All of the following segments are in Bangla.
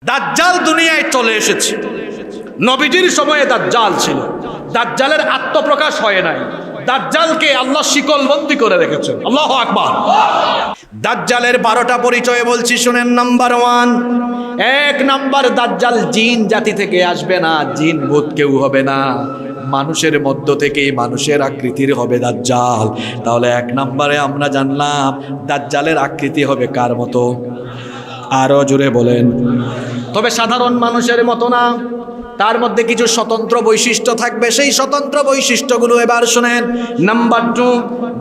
দাজ্জাল দুনিয়ায় চলে এসেছে, নবীজির সময়ে দাজ্জাল ছিল, দাজ্জালের আত্মপ্রকাশ হয় নাই, দাজ্জালকে আল্লাহ শিকলবন্দি করে রেখেছেন। আল্লাহু আকবার। দাজ্জালের 12টা পরিচয় বলছি শুনেন। নাম্বার 1, এক নাম্বার, দাজ্জাল জিন জাতি থেকে আসবে না, জিন ভূত কেউ হবে না, মানুষের মধ্য থেকেই মানুষের আকৃতির হবে দাজ্জাল। তাহলে এক নম্বরে আমরা জানলাম দাজ্জালের আকৃতি হবে কার মতো? আরো জোরে বলেন। তবে সাধারণ মানুষের মতো না, তার মধ্যে কিছু স্বতন্ত্র বৈশিষ্ট্য থাকবে। সেই স্বতন্ত্র বৈশিষ্ট্যগুলো এবার শুনেন। নাম্বার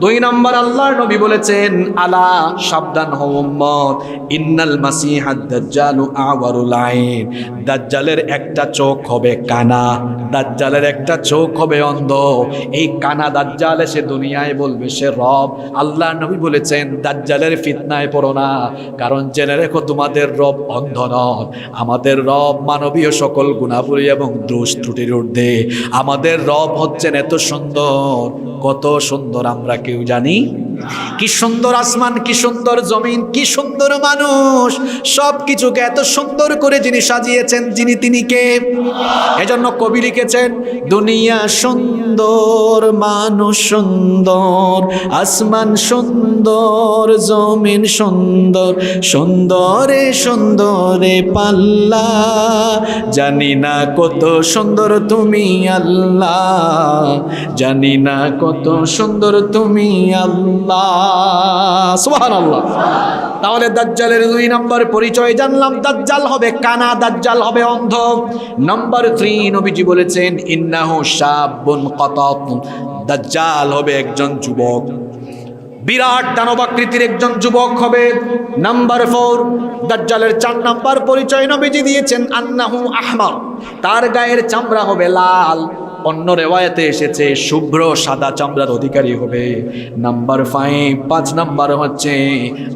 2 নম্বর, আল্লাহর নবী বলেছেন, আলা, সাবধান হও উম্মত, ইন্নাল মাসিহাদ দাজ্জালু আওয়ারুল আইন, দাজ্জালের একটা চোখ হবে কানা, দাজ্জালের একটা চোখ হবে অন্ধ। এই কানা দাজ্জাল এসে দুনিয়ায় বলবে সে রব। আল্লাহর নবী বলেছেন দাজ্জালের ফিতনায় পড়ো না, কারণ জেনে রেখো তোমাদের রব অন্ধ নন, আমাদের রব মানবীয় সকল গুণাবলী এবং দোষ ত্রুটির ঊর্ধ্বে। আমাদের রব হচ্ছেন এত সুন্দর, কত সুন্দর আমরা কেউ জানি? কি সুন্দর আসমান, কি সুন্দর জমিন, কি সুন্দর মানুষ, সব কিছুকে এত সুন্দর করে যিনি সাজিয়েছেন, তিনি কে? এজন্য কবি লিখেছেন, দুনিয়া সুন্দর, মানুষ সুন্দর, আসমান সুন্দর, জমিন সুন্দর, সুন্দরে সুন্দরে পাল্লা, জানি না কত সুন্দর তুমি আল্লাহ, জানি না কত সুন্দর তুমি আল্লাহ। সুবহানাল্লাহ। তাহলে দাজ্জালের 2 নম্বর পরিচয় জানলাম, দাজ্জাল হবে কানা, দাজ্জাল হবে অন্ধ। নাম্বার 3, নবীজি বলেছেন, ইন্নাহু শাবুন কাতাত, দাজ্জাল হবে একজন যুবক, বিরাট দানবাকৃতির একজন যুবক হবে। নাম্বার 4, দাজ্জালের 4 নাম্বার পরিচয় নবীজি দিয়েছেন, আন্নাহু আহমার, তার গায়ের চামড়া হবে লাল, অন্য রেওয়ায়াতে এসেছে শুভ্র সাদা চামড়ার অধিকারী হবে। নাম্বার 5 নাম্বার হচ্ছে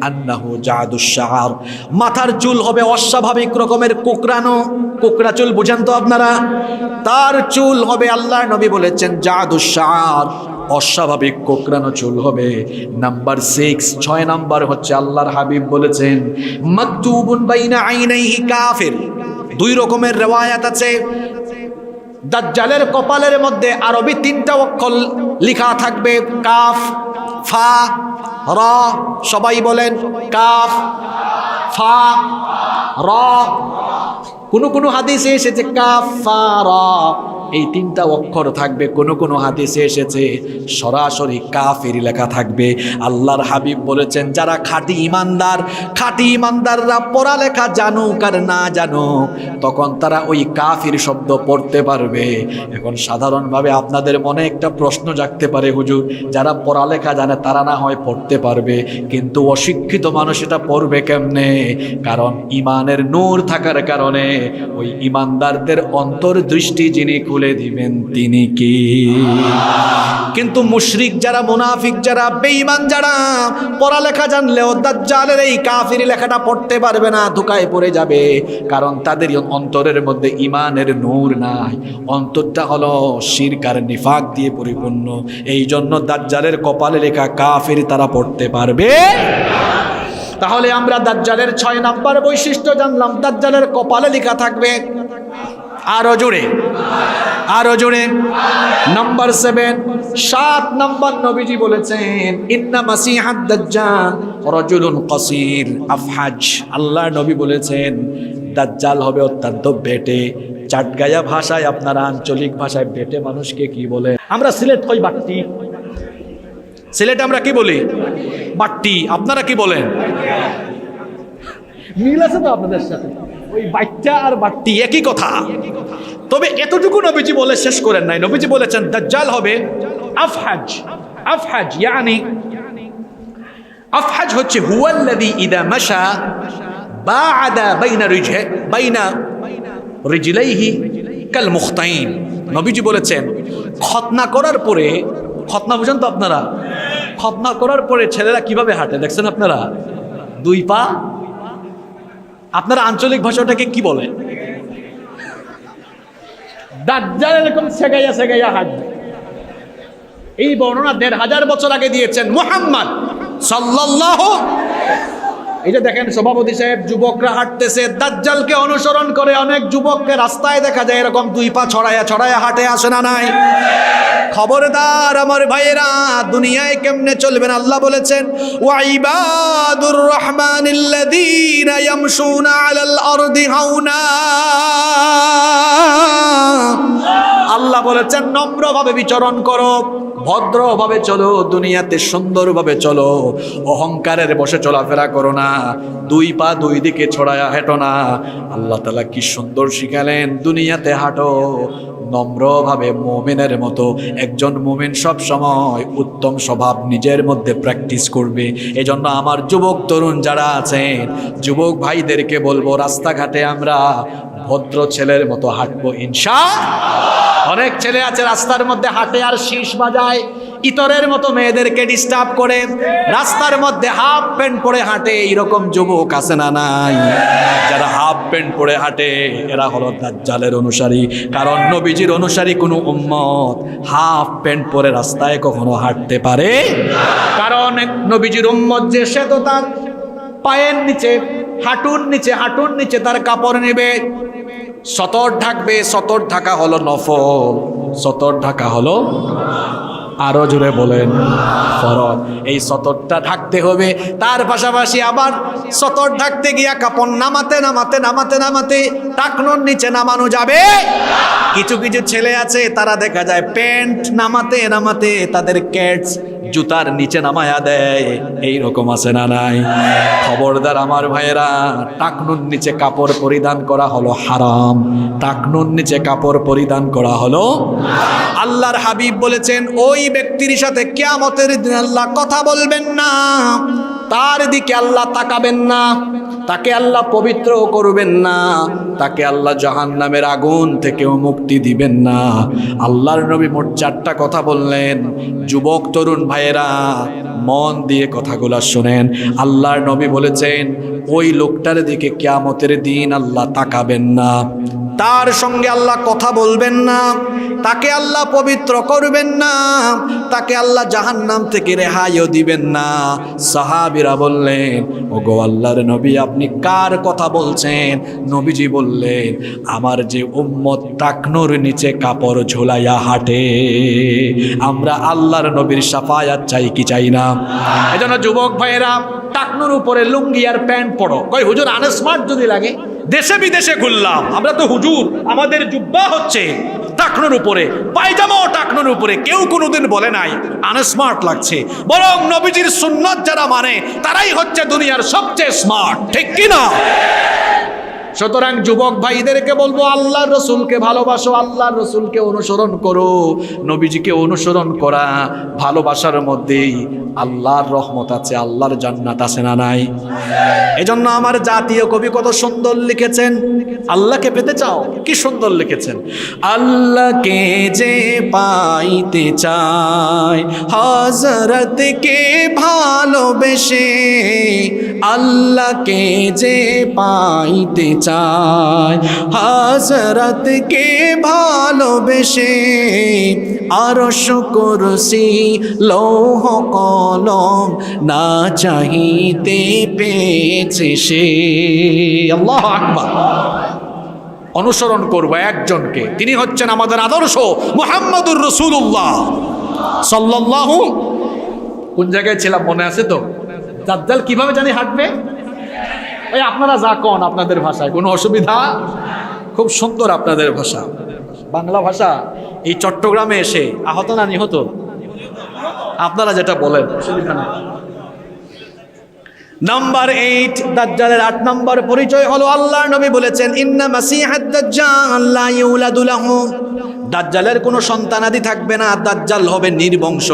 আন্নাহু জাদুশ শাআর, মাথার চুল হবে অস্বাভাবিক রকমের কোকড়ানো, কোকড়া চুল বুঝেন তো আপনারা? তার চুল হবে, আল্লাহর নবী বলেছেন, জাদুশ শাআর, অস্বাভাবিক কোকড়ানো চুল হবে। নাম্বার 6 নাম্বার হচ্ছে আল্লাহর হাবিব বলেছেন, মাকতুবুন বাইনা আইনাইহি কাফির। 2 রকমের রেওয়ায়াত আছে। দাজ্জালের কপালের মধ্যে আরবি 3টা অক্ষর লেখা থাকবে, কাফ, ফা, র। সবাই বলেন, কাফ, ফা, র। কোন হাদিসে এসেছে কাফ, ফা, র, এই 3টা অক্ষর থাকবে। কোন হাদিসে এসেছে সরাসরি কাফের লেখা থাকবে। আল্লাহর হাবিব বলেছেন, যারা খাঁটি ইমানদাররা পড়ালেখা জানুক আর না জানুক, তখন তারা ওই কাফির শব্দ পড়তে পারবে। এখন সাধারণভাবে আপনাদের মনে একটা প্রশ্ন জাগতে পারে, হুজুর, যারা পড়ালেখা জানে তারা না হয় পড়তে পারবে, কিন্তু অশিক্ষিত মানুষ এটা পড়বে কেমনে? কারণ ইমানের নূর থাকার কারণে ওই ইমানদারদের অন্তর্দৃষ্টি যিনি খুলে দিবেন তিনি কি? কিন্তু মুশরিক যারা, মুনাফিক যারা, বেঈমান যারা, পড়ালেখা জানলেও দাজ্জালের এই কাফির লেখাটা পড়তে পারবে না, ধোঁকায় পড়ে যাবে। কারণ তাদের অন্তরের মধ্যে ইমানের নূর নাই, অন্তরটা হলো শিরক আর নিফাক দিয়ে পরিপূর্ণ। এই জন্য দাজ্জালের কপালে লেখা কাফির তারা পড়তে পারবে। তাহলে আমরা দাজ্জালের 6 নাম্বার বৈশিষ্ট্য জানলাম, দাজ্জালের কপালে লেখা থাকবে। আরো জোরে, আরো জোরে। নাম্বার 7 নাম্বার, নবীজি বলেছেন, ইন্না মাসিহাদ দাজ্জাল রাজুলুন কাসীর আফহাজ। আল্লাহর নবী বলেছেন দাজ্জাল হবে অত্যন্ত বেটে। চাটগায়া ভাষায়, আপনারা আঞ্চলিক ভাষায় বেটে মানুষকে কি বলে? আমরা সিলেট কই বাট্টি, সিলেটে আমরা কি বলি? বাট্টি। আপনারা কি বলেন? মিল আছে তো আপনাদের সাথে? ওই বাচ্চা আর বাট্টি একই কথা। তবে এতটুকু নবীজি বলে শেষ করেন নাই। নবীজি বলেছেন দাজ্জাল হবে আফহাজ। আফহাজ ইয়ানি, আফহাজ হচ্ছে হুয়াল্লাযী ইযা মাশা বা'আদা বাইনা রিজলাইহি কাল মুখতাইন। নবীজি বলেছেন খতনা করার পরে, খতনা বুঝেন তো আপনারা? খতনা করার পরে ছেলেরা কিভাবে হাঁটে দেখছেন আপনারা? 2 পা। আপনারা আঞ্চলিক ভাষাটাকে কি বলে? দাজ্জাল এরকম সেগাইয়া হাঁটবে। এই বর্ণনা 1500 বছর আগে দিয়েছেন মুহাম্মদ সাল্লাল্লাহু। এই যে দেখেন সভাপতি সাহেব, যুবকরা হাঁটতেছে, দাজ্জালকে অনুসরণ করে অনেক যুবককে রাস্তায় দেখা যায় এরকম দুই পা ছড়ায়া ছড়ায়া হাঁটে, আসে না নাই? খবরদার আমার ভাইয়েরা, দুনিয়ায় কেমনে চলবেন? আল্লাহ বলেছেন ওয়া ইবাদুর রহমানিল্লাযীনা ইয়ামশুনা আলাল আরদি হাওনা। আল্লাহ বলেছেন নম্রভাবে বিচরণ করো, ভদ্রভাবে চলো, দুনিয়াতে সুন্দরভাবে চলো, অহংকারের বসে চলাফেরা করো না, দুই পা দুই দিকে ছড়ায়া হেঁটো না। আল্লাহ তাআলা কি সুন্দর শিখালেন, দুনিয়াতে হাঁটো নম্রভাবে, মুমিনের মতো। একজন মুমিন সব সময় উত্তম স্বভাব নিজের মধ্যে প্র্যাকটিস করবে। এজন্য আমার যুবক তরুণ যারা আছেন, যুবক ভাইদেরকে বলবো, রাস্তাঘাটে আমরা ভদ্র ছেলের মতো হাঁটবো ইনশাআল্লাহ। অনেক ছেলে আছে রাস্তার মধ্যে হাঁটে আর শীষ বাজায়, ইতরের মতো মেয়েদেরকে ডিস্টার্ব করে, রাস্তার মধ্যে হাফ প্যান্ট পরে হাঁটে। এইরকম যুবক আছে না নাই? যারা হাফ প্যান্ট পরে হাঁটে এরা হলো দাজ্জালের অনুসারী। কারণ নবীজির অনুসারী কোনো উম্মত হাফ প্যান্ট পরে রাস্তায় কখনো হাঁটতে পারে? কারণ নবীজির উম্মত যে, সে তো তার পায়ের নিচে, হাঁটুর নিচে তার কাপড় নেবে, সতর ঢাকবে। সতর ঢাকা হলো নফল, সতর ঢাকা হলো, আরো জোরে বলেন, ফরজ। এই সতরটা ঢাকতে হবে। তার পাশাপাশি আবার সতর ঢাকতে গিয়া কাপড় নামাতে টাকনোর নিচে নামানো যাবে। কিছু কিছু ছেলে আছে, তারা দেখা যায় প্যান্ট নামাতে তাদের ক্যাটস জুতার নিচে নামায়া দেয়। এইরকম আছে না নাই? খবরদার আমার ভাইয়েরা, টাকনুর নিচে কাপড় পরিধান করা হলো হারাম, টাকনুর নিচে কাপড় পরিধান করা হলো। আল্লাহর হাবিব বলেছেন, ওই ব্যক্তির সাথে কিয়ামতের দিন আল্লাহ কথা বলবেন না, তার দিকে আল্লাহ তাকাবেন না, তাকে আল্লাহ পবিত্র করবেন না, তাকে আল্লাহ জাহান্নামের আগুন থেকেও মুক্তি দিবেন না। আল্লাহর নবী মোট 4টা কথা বললেন। যুবক তরুণ ভাইয়েরা মন দিয়ে কথাগুলা শুনেন। আল্লাহর নবী বলেছেন, ওই লোকটার দিকে কিয়ামতের দিন আল্লাহ তাকাবেন না, তার সঙ্গে আল্লাহ কথা বলবেন না, তাকে আল্লাহ পবিত্র করবেন না, তাকে আল্লাহ জাহান্নাম থেকে রেহাইও দিবেন না। সাহাবীরা বললেন, ওগো আল্লাহর নবী, আপনি কার কথা বলছেন? নবীজি বললেন, আমার যে উম্মত টাকনুর নিচে কাপড় ঝোলাইয়া হাঁটে। আমরা আল্লাহর নবীর শাফায়াত চাই কি চাই না? এজন্য যুবক ভাইয়েরা, টাকনুর উপরে লুঙ্গি আর প্যান্ট পরো। কই হুজুর আনস্মার্ট যদি লাগে? দেশে বিদেশে ঘুরলাম আমরা তো, হুজুর আমাদের জুব্বা হচ্ছে টাকনুর উপরে, পায়জামাও টাকনুর উপরে। কেউ কোনোদিন বলে নাই আনস্মার্ট লাগছে। বরং নবীজির সুন্নাত যারা মানে তারাই হচ্ছে দুনিয়ার সবচেয়ে স্মার্ট, ঠিক কিনা? সুতরাং যুবক ভাইদেরকে বলবো, আল্লাহর রসুলকে ভালোবাসো, আল্লাহর রসুলকে অনুসরণ করো। নবীজিকে অনুসরণ করা ভালোবাসার মধ্যেই আল্লাহর রহমত আছে, আল্লাহর জান্নাত আছে না নাই? এজন্য আমার জাতীয় কবি কত সুন্দর লিখেছেন, আল্লাহকে পেতে চাও, কি সুন্দর লিখেছেন। আল্লাহকে যে পাইতে চায় হযরতকে ভালোবেসে, আল্লাহকে যে পাইতে চায় হযরতকে ভালোবেসে, আরশ কুরসি লৌহ কলম না চাহিতে পেয়েছে সে। আল্লাহু আকবার। অনুসরণ করবো একজনকে, তিনি হচ্ছেন আমাদের আদর্শ মুহাম্মদুর রাসূলুল্লাহ সাল্লাল্লাহু। কোন জায়গায় ছিলাম মনে আছে তো? দাজ্জাল কিভাবে জানি হাঁটবে? ওই আপনারা যা কোন আপনাদের ভাষায়, কোনো অসুবিধা? খুব সুন্দর আপনাদের ভাষা, বাংলা ভাষা। এই চট্টগ্রামে এসে আহত না নিহত? আপনারা যেটা বলেন, অসুবিধা নেই। নাম্বার 8, দাজ্জালের 8 নম্বর পরিচয় হলো, আল্লাহর নবী বলেছেন, ইন্না মাসিহাদ দাজ্জাল লা ইউলাদু লাহু। দাজ্জালের কোনো সন্তানাদি থাকবে না, দাজ্জাল হবে নির্বংশ,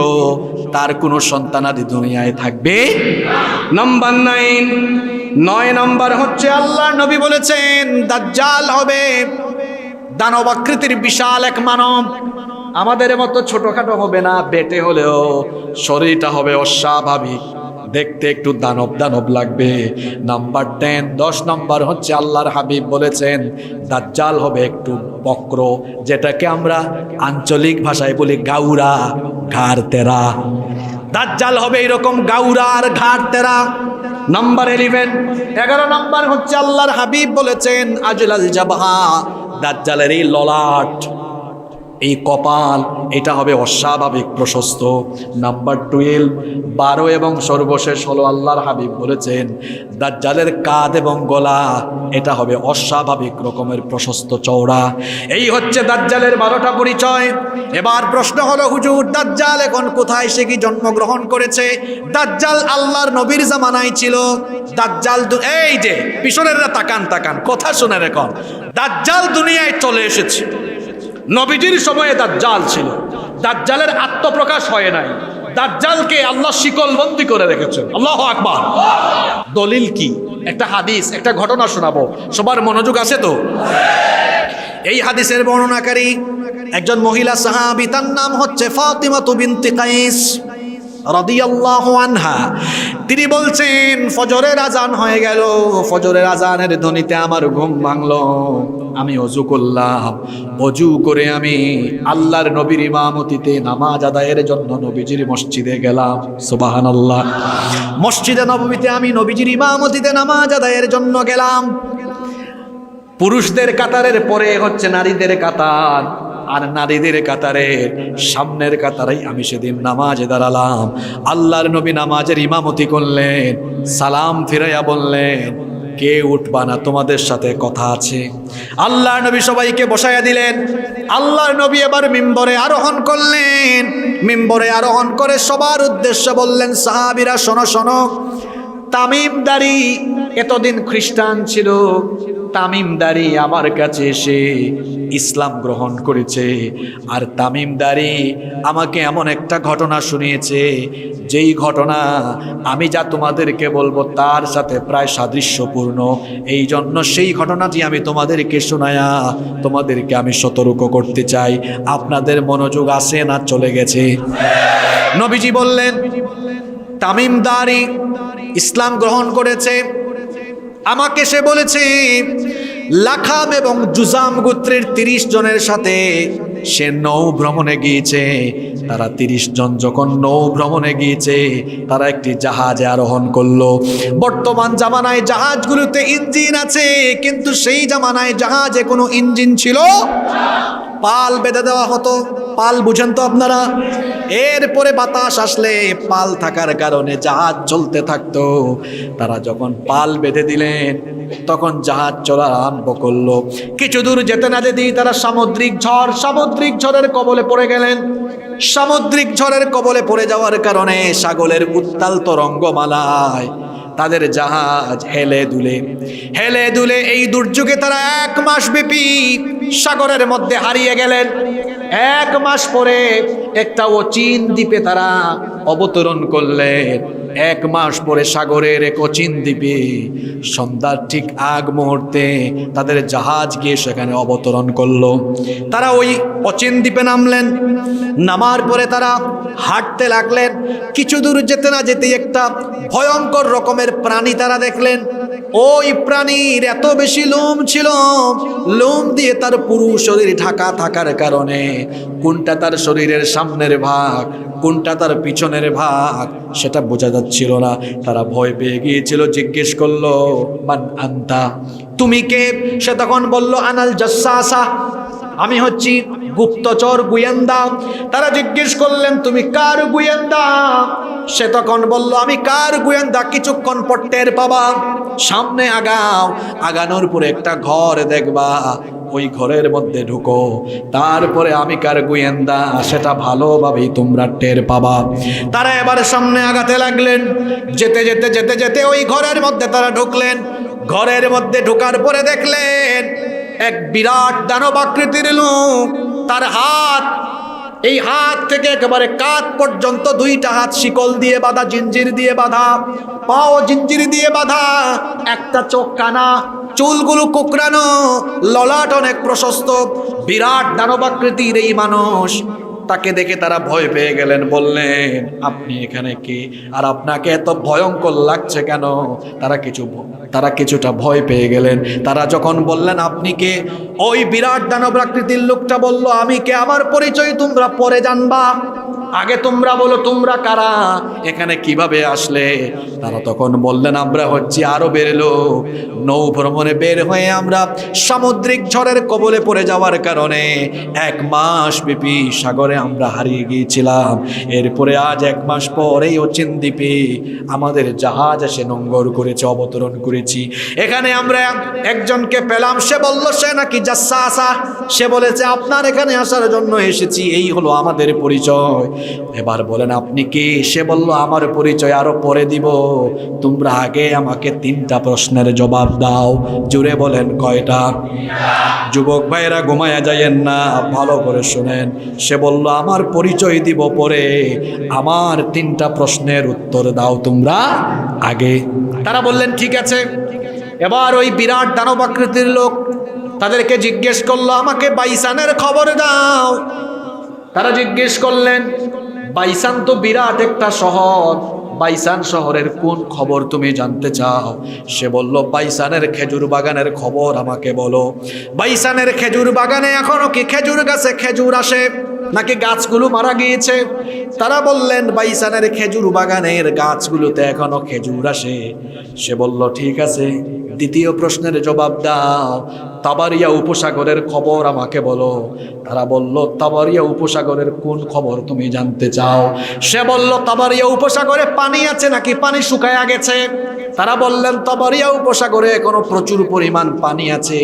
তার কোনো সন্তানাদি দুনিয়ায় থাকবে। নাম্বার 9 নম্বর হচ্ছে, আল্লাহর নবী বলেছেন দাজ্জাল হবে দানব আকৃতির বিশাল এক মানব। আমাদের মতো ছোটখাটো হবে না, বেটে হলেও শরীরটা হবে অস্বাভাবিক, দেখতে একটু দানব লাগবে। নাম্বার 10 নম্বর হচ্ছে, আল্লাহর হাবিব বলেছেন দাজ্জাল হবে একটু বক্র, যেটাকে আমরা আঞ্চলিক ভাষায় বলি গাউরা, ঘাড় তেরা। দাজ্জাল হবে এরকম গাউরা আর ঘাড় তেরা। নাম্বার 11 নাম্বার হচ্ছে আল্লাহর হাবিব বলেছেন আজলাল জাবহা, দাজ্জালের এই ললাট, এই কপাল, এটা হবে অস্বাভাবিক প্রশস্ত। নাম্বার 12 এবং সর্বশেষ হলো আল্লাহর হাবিব বলেছেন দাজ্জালের কাঁধ এবং গলা, এটা হবে অস্বাভাবিক রকমের প্রশস্ত চওড়া। এই হচ্ছে দাজ্জালের 12টা পরিচয়। এবার প্রশ্ন হলো হুজুর, দাজ্জাল এখন কোথায়, সে কি জন্মগ্রহণ করেছে? দাজ্জাল আল্লাহর নবীর জামানায় ছিল। দাজ্জাল এই যে পিছনেররা তাকান তাকান, কথা শুনে রেখো, দাজ্জাল দুনিয়ায় চলে এসেছে। নবীজির সময়ে দাজ্জাল ছিল, দাজ্জালের আত্মপ্রকাশ হয় নাই, দাজ্জালকে আল্লাহ শিকলবন্দি করে রেখেছেন। আল্লাহু আকবার। দলিল কি? একটা হাদিস, একটা ঘটনা শোনাবো, সবার মনোযোগ আছে তো? এই হাদিসের বর্ণনাকারী একজন মহিলা সাহাবী, তার নাম হচ্ছে ফাতিমা বিনতে কাইস রাদিয়াল্লাহু আনহা। তিনি বলছেন ফজরের আজান হয়ে গেল, ফজরের আজানের ধ্বনিতে আমার ঘুম ভাঙলো, আমি অজু করলাম, অজু করে আমি আল্লাহর নবীর ইমামতিতে নামাজ আদায়ের জন্য নবীজির মসজিদে গেলাম। সুবহানাল্লাহ। মসজিদে নববীতে আমি নবীজির ইমামতিতে নামাজ আদায়ের জন্য গেলাম। পুরুষদের কাতারের পরে হচ্ছে নারীদের কাতার, আর নারীদের কাতারের সামনের কাতারেই আমি সেদিন নামাজে দাঁড়ালাম। আল্লাহর নবী নামাজের ইমামতি করলেন, সালাম ফিরাইয়া বললেন কে উঠবা না, তোমাদের সাথে কথা আছে। আল্লাহর নবী সবাইকে বসাইয়া দিলেন। আল্লাহর নবী এবার মিম্বরে আরোহণ করলেন। মিম্বরে আরোহণ করে সবার উদ্দেশ্যে বললেন, সাহাবীরা শোনো শোনো, তামিমদারি এতদিন খ্রিস্টান ছিল, তামিমদারি আমার কাছে এসে ইসলাম গ্রহণ করেছে। আর তামিমদারি আমাকে এমন একটা ঘটনা শুনিয়েছে, যেই ঘটনা আমি যা তোমাদেরকে বলবো তার সাথে প্রায় সাদৃশ্যপূর্ণ। এই জন্য সেই ঘটনাটি আমি তোমাদেরকে শোনায়া তোমাদেরকে আমি সতর্ক করতে চাই। আপনাদের মনোযোগ আছে না চলে গেছে? নবীজি বললেন, তামিমদারি ইসলাম গ্রহণ করেছে, আমাকে সে বলেছে লাখাম এবং জুজাম গোত্রের 30 জনের সাথে সে নৌ ভ্রমণে গিয়েছে। তারা 30 জন যখন নৌ ভ্রমণে গিয়েছে, তারা একটি জাহাজে আরোহণ করলো। বর্তমান জামানায় জাহাজগুলোতে ইঞ্জিন আছে, কিন্তু সেই জামানায় জাহাজে কোনো ইঞ্জিন ছিল, পাল বেঁধে দেওয়া হতো। পাল বুঝেন তো আপনারা? এরপরে বাতাস আসলে পাল থাকার কারণে জাহাজ চলতে থাকতো। তারা যখন পাল বেঁধে দিলেন, তখন জাহাজ চলা আরম্ভ করলো। কিছু দূর যেতে না যেতেই তারা সামুদ্রিক ঝড়ের কবলে পড়ে গেলেন। সামুদ্রিক ঝড়ের কবলে পড়ে যাওয়ার কারণে সাগরের উত্তাল তরঙ্গমালায় তাদের জাহাজ হেলে দুলে এই দুর্যোগে তারা 1 মাস ব্যাপী সাগরের মধ্যে হারিয়ে গেলেন। 1 মাস পরে একটা অচিন দ্বীপে তারা অবতরণ করলেন। 1 মাস পরে সাগরের এক অচিন দ্বীপে সন্ধ্যার ঠিক আগ মুহূর্তে তাদের জাহাজ গিয়ে সেখানে অবতরণ করলো। তারা ওই অচিন দ্বীপে নামলেন। নামার পরে তারা হাঁটতে লাগলেন। কিছু দূর যেতে না যেতেই একটা ভয়ঙ্কর রকমের প্রাণী তারা দেখলেন। ওই প্রাণীর এত বেশি লোম ছিল, লোম দিয়ে তার পুরো শরীর ঢাকা থাকার কারণে কোনটা তার শরীরের সামনের ভাগ, কোনটা তার পিছনের ভাগ সেটা বোঝা যাচ্ছিল না। তারা ভয় পেয়ে গিয়েছিল। জিজ্ঞেস করলো, মান আনতা, তুমি কে? সে তখন বলল, আনাল জাসসাসা, আমি হচ্ছি গুপ্তচর, গোয়েন্দা। তারা জিজ্ঞেস করলেন, তুমি কার গোয়েন্দা? সে তখন বলল, আমি কার গোয়েন্দা কিছুক্ষণ পর টের পাবা। সামনে আগাও, আগানোর পরে একটা ঘর দেখবা, ওই ঘরের মধ্যে ঢুকো, তারপরে আমি কার গোয়েন্দা সেটা ভালোভাবেই তোমরা টের পাবা। তারা এবার সামনে আগাতে লাগলেন। যেতে যেতে যেতে যেতে ওই ঘরের মধ্যে তারা ঢুকলেন। ঘরের মধ্যে ঢোকার পরে দেখলেন এক বিরাট দানব আকৃতির লোক। তার হাত, এই হাত থেকে একেবারে কাঁধ পর্যন্ত 2টা হাত শিকল দিয়ে বাঁধা, জিঞ্জির দিয়ে বাঁধা, পাও জিঞ্জির দিয়ে বাঁধা, একটা চোখ কানা, চুলগুলো কোকড়ানো, ললাট অনেক প্রশস্ত। বিরাট দানবাকৃতির এই মানুষ, তাকে দেখে তারা ভয় পেয়ে গেলেন। বললেন, আপনি এখানে কে, আর আপনাকে এত ভয়ঙ্কর লাগছে কেন? তারা কিছুটা ভয় পেয়ে গেলেন। তারা যখন বললেন, আপনি কে, ওই বিরাট দানবাকৃতির লোকটা বলল, আমি কে, আমার পরিচয় তোমরা পরে জানবা, আগে তোমরা বলো তোমরা কারা, এখানে কিভাবে আসলে? তারা তখন বললেন আমরা হচ্ছি আরবের লোক, নৌ ভ্রমণে বের হয়ে আমরা সামুদ্রিক ঝড়ের কবলে পড়ে যাওয়ার কারণে 1 মাস ব্যাপী সাগরে আমরা হারিয়ে গিয়েছিলাম। এরপরে আজ 1 মাস পরেই অচিন দ্বীপে আমাদের জাহাজ এসে নোঙ্গর করেছে, অবতরণ করেছি। এখানে আমরা একজনকে পেলাম, সে বলল সে নাকি জাসসাসা, সে বলেছে আপনার এখানে আসার জন্য এসেছি, এই হলো আমাদের পরিচয়। এবার বলেন আপনি কে? সে বলল আমার পরিচয় আরো পরে দিব, তোমরা আগে আমাকে 3টা প্রশ্নের জবাব দাও। জুড়ে বলেন কয়টা? যুবক ভাইরা ঘুমায়া যাইয়েন না, ভালো করে শুনেন। সে বলল আমার পরিচয় দিব পরে, আমার 3টা প্রশ্নের উত্তর দাও তোমরা আগে। তারা বললেন ঠিক আছে। এবার ওই বিরাট দানব আকৃতির লোক তাদেরকে জিজ্ঞেস করলো আমাকে বাইসানের খবর দাও। তারা জিজ্ঞেস করলেন বাইসান তো বিরাট একটা শহর, বাইসান শহরের কোন খবর তুমি জানতে চাও? সে বলল বাইসানের খেজুর বাগানের খবর আমাকে বলো। বাইসানের খেজুর বাগানে এখনো কি খেজুর গাছে খেজুর আসে নাকি গাছগুলো মারা গিয়েছে? তারা বললেন বাইসানের খেজুর বাগানের গাছগুলোতে এখনো খেজুর আসে। সে বলল ঠিক আছে, 2য় প্রশ্নের জবাব দাও, তাবারিয়া উপসাগরের খবর আমাকে বলো। তারা বলল তাবারিয়া উপসাগরের কোন খবর তুমি জানতে চাও? সে বলল তাবারিয়া উপসাগরে পানি আছে নাকি পানি শুকায়া গেছে? তারা বললেন তাবারিয়া উপসাগরে এখনো প্রচুর পরিমাণ পানি আছে।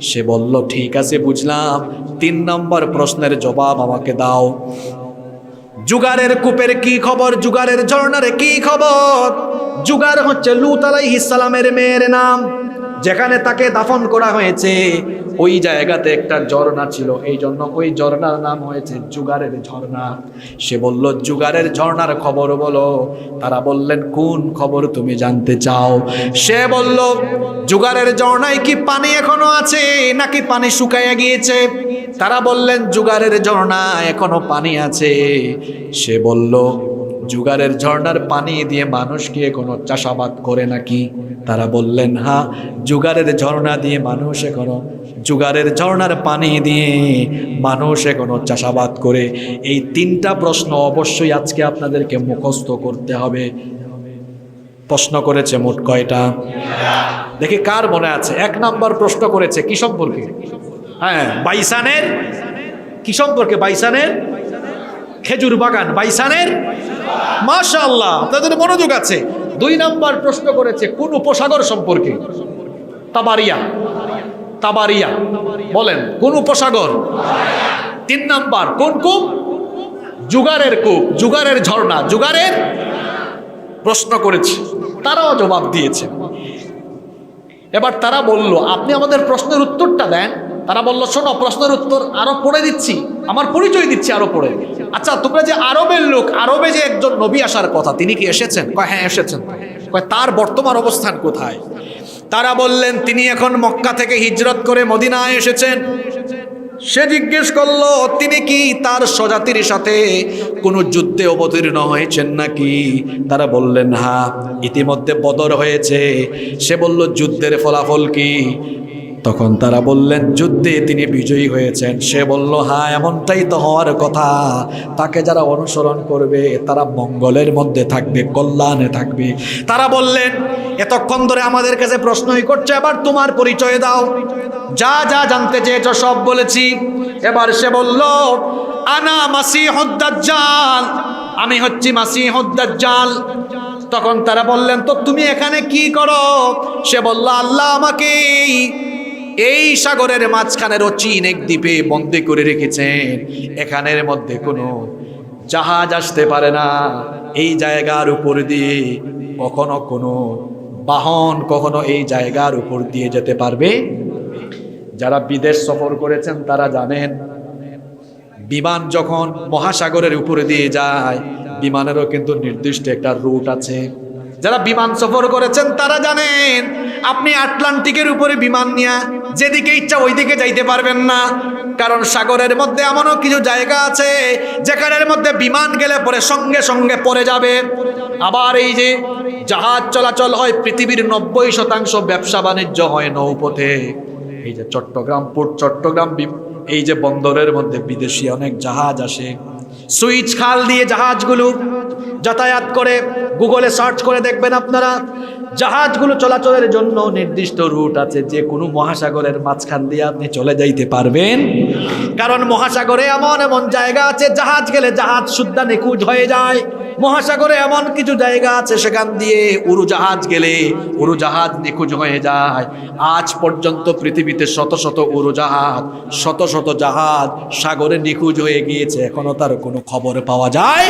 সে বলল ঠিক আছে বুঝলাম, 3 নম্বর প্রশ্নের জবাব আমাকে দাও। জুগারের কূপের কি খবর? জুগারের ঝর্ণার কি খবর? জুগার হচ্ছে লূত আলাইহিস সালামের মেয়ের নাম, যেখানে তাকে দাফন করা হয়েছে ওই জায়গাতে একটা ঝর্ণা ছিল, এই জন্য ওই ঝর্ণার নাম হয়েছে জুগারের ঝর্ণা। সে বলল জুগারের ঝর্ণার খবর বলো। তারা বললেন কোন খবর তুমি জানতে চাও? সে বলল জুগারের ঝর্ণায় কি পানি এখনো আছে নাকি পানি শুকাইয়া গিয়েছে? তারা বললেন জুগারের ঝর্ণা এখনো পানি আছে। সে বলল জুগারের ঝর্ণার পানি দিয়ে মানুষ কি এখনো চাষাবাদ করে নাকি? তারা বললেন হ্যাঁ, জুগারের ঝর্ণা দিয়ে মানুষ এখনো, জুগারের ঝর্ণার পানি দিয়ে মানুষ এখনো চাষাবাদ করে। এই 3টা প্রশ্ন অবশ্যই আজকে আপনাদেরকে মুখস্থ করতে হবে। প্রশ্ন করেছে মোট কয়টা? দেখি কার মনে আছে। 1 নম্বর প্রশ্ন করেছে কি সম্পর্কে? হ্যাঁ, বাইসানের কি সম্পর্কে? বাইসানের খেজুর বাগান, বাইসানের। মাশাআল্লাহ, আপনাদের মনোযোগ আছে। 2 নম্বর প্রশ্ন করেছে কোন উপসাগর সম্পর্কে? তাবারিয়া। তাবারিয়া বলেন কোন উপসাগর? 3 নম্বর কোন কূপ? জুগারের কূপ, জুগারের ঝর্ণা, জুগারের প্রশ্ন করেছে। তারাও জবাব দিয়েছে। এবার তারা বলল আপনি আমাদের প্রশ্নের উত্তরটা দেন। তারা বলল শোনো, প্রশ্নের উত্তর আরো পড়ে দিচ্ছি, আমার পরিচয় দিচ্ছি আরো পড়ে। আচ্ছা তোমরা যে আরবের লোক, আরবে যে একজন নবী আসার কথা, তিনি কি এসেছেন? কয় হ্যাঁ এসেছেন। কয় তার বর্তমান অবস্থান কোথায়? তারা বললেন তিনি এখন মক্কা থেকে হিজরত করে মদিনায় এসেছেন। সে জিজ্ঞেস করলো তিনি কি তার স্বজাতির সাথে কোনো যুদ্ধে অবতীর্ণ হয়েছেন নাকি? তারা বললেন হ্যাঁ, ইতিমধ্যে বদর হয়েছে। সে বলল যুদ্ধের ফলাফল কি? তখন তারা বললেন যুদ্ধে তিনি বিজয়ী হয়েছেন। সে বলল হ্যাঁ, এমনটাই তো হওয়ার কথা। তাকে যারা অনুসরণ করবে তারা মঙ্গলের মধ্যে থাকবে, কল্যাণে থাকবে। তারা বললেন এতক্ষণ ধরে আমাদের কাছে প্রশ্নই করছে, এবার তোমার পরিচয় দাও। যা যা জানতে চেয়েছ সব বলেছি। এবার সে বলল আনা মাসিহুদ দাজ্জাল, আমি হচ্ছি মাসিহুদ দাজ্জাল। তখন তারা বললেন তো তুমি এখানে কি করো? সে বলল আল্লাহ আমাকে এই সাগরের মাঝখানের অচিন এক দ্বীপে বন্দী করে রেখেছেন। এখানের মধ্যে কোনো জাহাজ আসতে পারে না। এই জায়গার উপর দিয়ে কখনো কোনো বাহন কখনো এই জায়গার উপর দিয়ে যেতে পারবে। যারা বিদেশ সফর করেছেন তারা জানেন, বিমান যখন মহাসাগরের উপরে দিয়ে যায়, বিমানেরও কিন্তু নির্দিষ্ট একটা রুট আছে। যারা বিমান সফর করেছেন তারা জানেন, আপনি আটলান্টিকের উপরে বিমান নিয়ে যেদিকে ইচ্ছা ওইদিকে যাইতে পারবেন না, কারণ সাগরের মধ্যে এমনও কিছু জায়গা আছে যেখানের মধ্যে বিমান গেলে পরে সঙ্গে সঙ্গে পড়ে যাবে। আবার এই যে জাহাজ চলাচল হয়, পৃথিবীর 90% ব্যবসা বাণিজ্য হয় নৌপথে। এই যে চট্টগ্রাম পোর্ট, চট্টগ্রাম এই যে বন্দরের মধ্যে বিদেশি অনেক জাহাজ আসে। সুইচ খাল দিয়ে জাহাজগুলো যাতায়াত করে। গুগলে সার্চ করে দেখবেন আপনারা, জাহাজগুলো চলাচলের জন্য নির্দিষ্ট রুট আছে, যে কোনো মহাসাগরের মাঝখান দিয়ে আপনি চলে যাইতে পারবেন। কারণ মহাসাগরে এমন এমন জায়গা আছে, জাহাজ গেলে জাহাজ শুদ্ধা নিখোঁজ হয়ে যায়। মহাসাগরে এমন কিছু জায়গা আছে, সেখান দিয়ে উড়োজাহাজ গেলে উড়োজাহাজ নিখোঁজ হয়ে যায়। আজ পর্যন্ত পৃথিবীতে শত শত উড়োজাহাজ, শত শত জাহাজ সাগরে নিখোঁজ হয়ে গিয়েছে, এখনো তার কোনো খবর পাওয়া যায়।